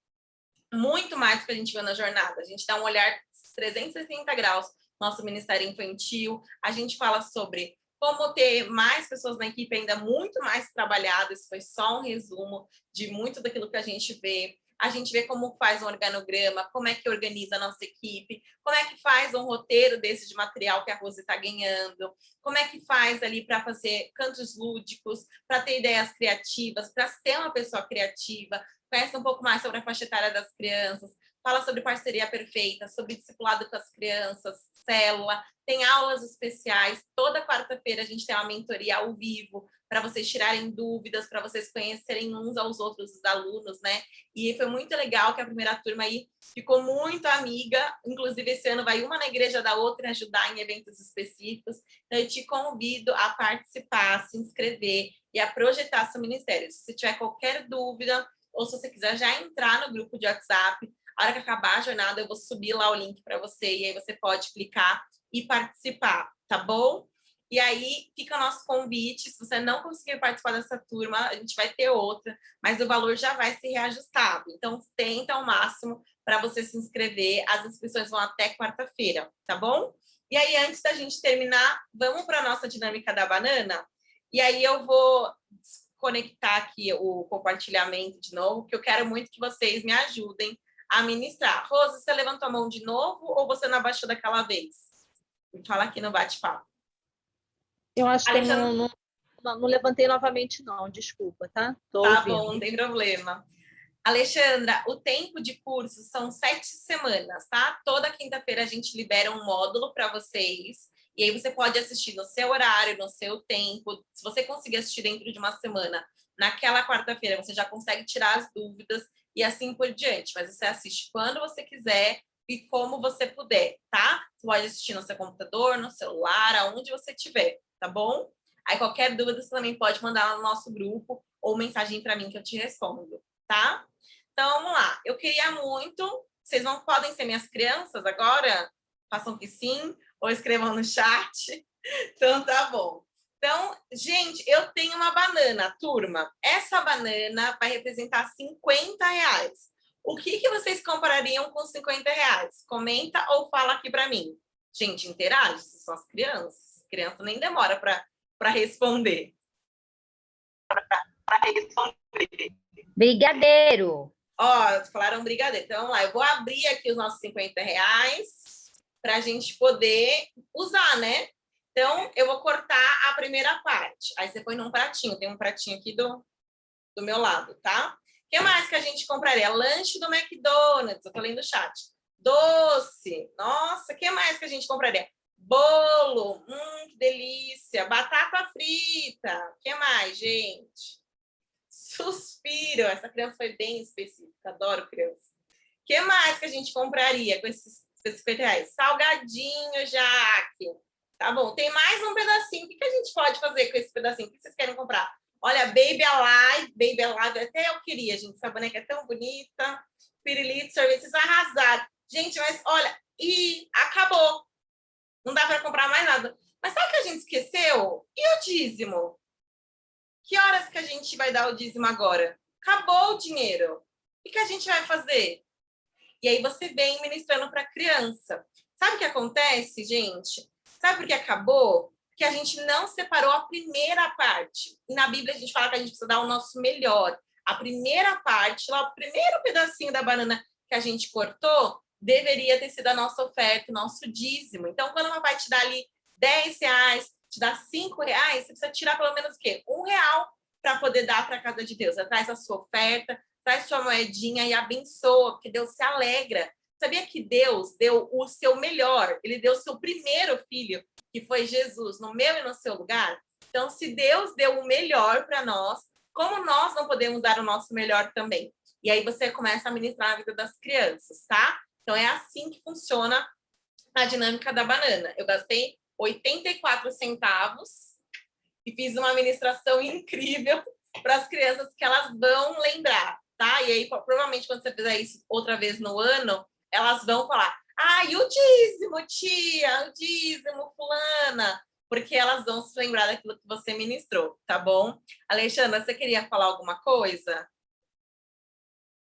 Speaker 1: muito mais do que a gente vê na jornada. A gente dá um olhar 360 graus no nosso Ministério Infantil, a gente fala sobre como ter mais pessoas na equipe ainda muito mais trabalhadas. Isso foi só um resumo de muito daquilo que a gente vê. A gente vê como faz um organograma, como é que organiza a nossa equipe, como é que faz um roteiro desse de material que a Rose está ganhando, como é que faz ali para fazer cantos lúdicos, para ter ideias criativas, para ser uma pessoa criativa, conhece um pouco mais sobre a faixa etária das crianças, fala sobre parceria perfeita, sobre discipulado com as crianças, célula, tem aulas especiais. Toda quarta-feira a gente tem uma mentoria ao vivo para vocês tirarem dúvidas, para vocês conhecerem uns aos outros, os alunos, né? E foi muito legal que a primeira turma aí ficou muito amiga. Inclusive, esse ano vai uma na igreja da outra ajudar em eventos específicos. Então, eu te convido a participar, a se inscrever e a projetar seu ministério. Se você tiver qualquer dúvida, ou se você quiser já entrar no grupo de WhatsApp, a hora que acabar a jornada, eu vou subir lá o link para você e aí você pode clicar e participar, tá bom? E aí fica o nosso convite. Se você não conseguir participar dessa turma, a gente vai ter outra, mas o valor já vai ser reajustado. Então, tenta ao máximo para você se inscrever. As inscrições vão até quarta-feira, tá bom? E aí, antes da gente terminar, vamos para a nossa dinâmica da banana? E aí eu vou conectar aqui o compartilhamento de novo, que eu quero muito que vocês me ajudem a ministrar. Rose, você levantou a mão de novo ou você não abaixou daquela vez? Me fala aqui no bate-papo.
Speaker 2: Eu acho que eu não levantei novamente, não. Desculpa, tá? Tô
Speaker 1: tá
Speaker 2: ouvindo.
Speaker 1: Bom, não tem problema. Alexandra, o tempo de curso são 7 semanas, tá? Toda quinta-feira a gente libera um módulo para vocês. E aí você pode assistir no seu horário, no seu tempo. Se você conseguir assistir dentro de uma semana, naquela quarta-feira você já consegue tirar as dúvidas e assim por diante. Mas você assiste quando você quiser e como você puder, tá? Você pode assistir no seu computador, no celular, aonde você tiver, tá bom? Aí qualquer dúvida você também pode mandar no nosso grupo ou mensagem para mim que eu te respondo, tá? Então, vamos lá. Eu queria muito... Vocês não podem ser minhas crianças agora? Façam que sim, ou escrevam no chat. Então, tá bom. Então, gente, eu tenho uma banana, turma. Essa banana vai representar R$50. O que vocês comprariam com R$50? Comenta ou fala aqui para mim. Gente, interage, essas são as crianças. Criança nem demora para responder.
Speaker 3: Brigadeiro.
Speaker 1: Ó, falaram brigadeiro. Então, vamos lá. Eu vou abrir aqui os nossos R$50. para a gente poder usar, né? Então, eu vou cortar a primeira parte. Aí você põe num pratinho. Tem um pratinho aqui do meu lado, tá? O que mais que a gente compraria? Lanche do McDonald's. Eu tô lendo o chat. Doce. Nossa, o que mais que a gente compraria? Bolo. Que delícia. Batata frita. O que mais, gente? Suspiro. Essa criança foi bem específica. Adoro criança. O que mais que a gente compraria com esses R$50? Salgadinho, Jaque. Tá bom. Tem mais um pedacinho. O que a gente pode fazer com esse pedacinho? O que vocês querem comprar? Olha, Baby Alive. Baby Alive. Até eu queria, gente. Essa boneca é tão bonita. Pirulito, sorvete. Vocês arrasaram. Gente, mas olha. E acabou. Não dá para comprar mais nada. Mas sabe o que a gente esqueceu? E o dízimo? Que horas que a gente vai dar o dízimo agora? Acabou o dinheiro. O que a gente vai fazer? E aí você vem ministrando para a criança. Sabe o que acontece, gente? Sabe por que acabou? Porque a gente não separou a primeira parte. E na Bíblia a gente fala que a gente precisa dar o nosso melhor. A primeira parte, lá, o primeiro pedacinho da banana que a gente cortou, deveria ter sido a nossa oferta, o nosso dízimo. Então, quando ela vai te dar ali R$10, te dá R$5, você precisa tirar pelo menos o quê? R$1 para poder dar para a casa de Deus. Traz a sua oferta, traz sua moedinha e abençoa, porque Deus se alegra. Sabia que Deus deu o seu melhor? Ele deu o seu primeiro filho, que foi Jesus, no meu e no seu lugar. Então, se Deus deu o melhor para nós, como nós não podemos dar o nosso melhor também? E aí você começa a ministrar a vida das crianças, tá? Então, é assim que funciona a dinâmica da banana. Eu gastei 84 centavos e fiz uma ministração incrível para as crianças que elas vão lembrar, tá? E aí, provavelmente, quando você fizer isso outra vez no ano, elas vão falar, e o dízimo, tia, o dízimo, fulana, porque elas vão se lembrar daquilo que você ministrou, tá bom? Alexandra, você queria falar alguma coisa?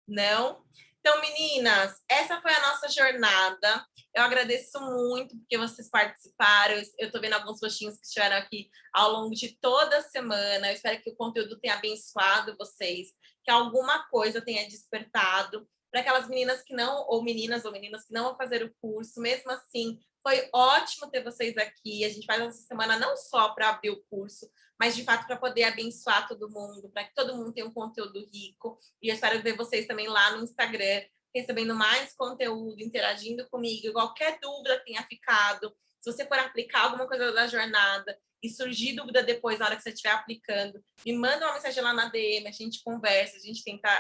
Speaker 1: Não? Então, meninas, essa foi a nossa jornada. Eu agradeço muito porque vocês participaram. Eu estou vendo alguns rostinhos que estiveram aqui ao longo de toda a semana. Eu espero que o conteúdo tenha abençoado vocês, que alguma coisa tenha despertado para aquelas meninas que não, ou meninas que não vão fazer o curso. Mesmo assim, foi ótimo ter vocês aqui. A gente faz essa semana não só para abrir o curso, mas de fato para poder abençoar todo mundo, para que todo mundo tenha um conteúdo rico. E eu espero ver vocês também lá no Instagram, recebendo mais conteúdo, interagindo comigo. Qualquer dúvida que tenha ficado, se você for aplicar alguma coisa da jornada e surgir dúvida depois, na hora que você estiver aplicando, me manda uma mensagem lá na DM, a gente conversa, a gente tenta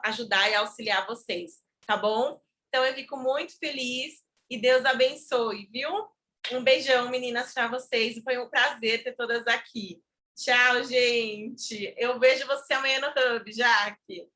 Speaker 1: ajudar e auxiliar vocês, tá bom? Então, eu fico muito feliz e Deus abençoe, viu? Um beijão, meninas, para vocês. Foi um prazer ter todas aqui. Tchau, gente. Eu vejo você amanhã no Hub, Jaque.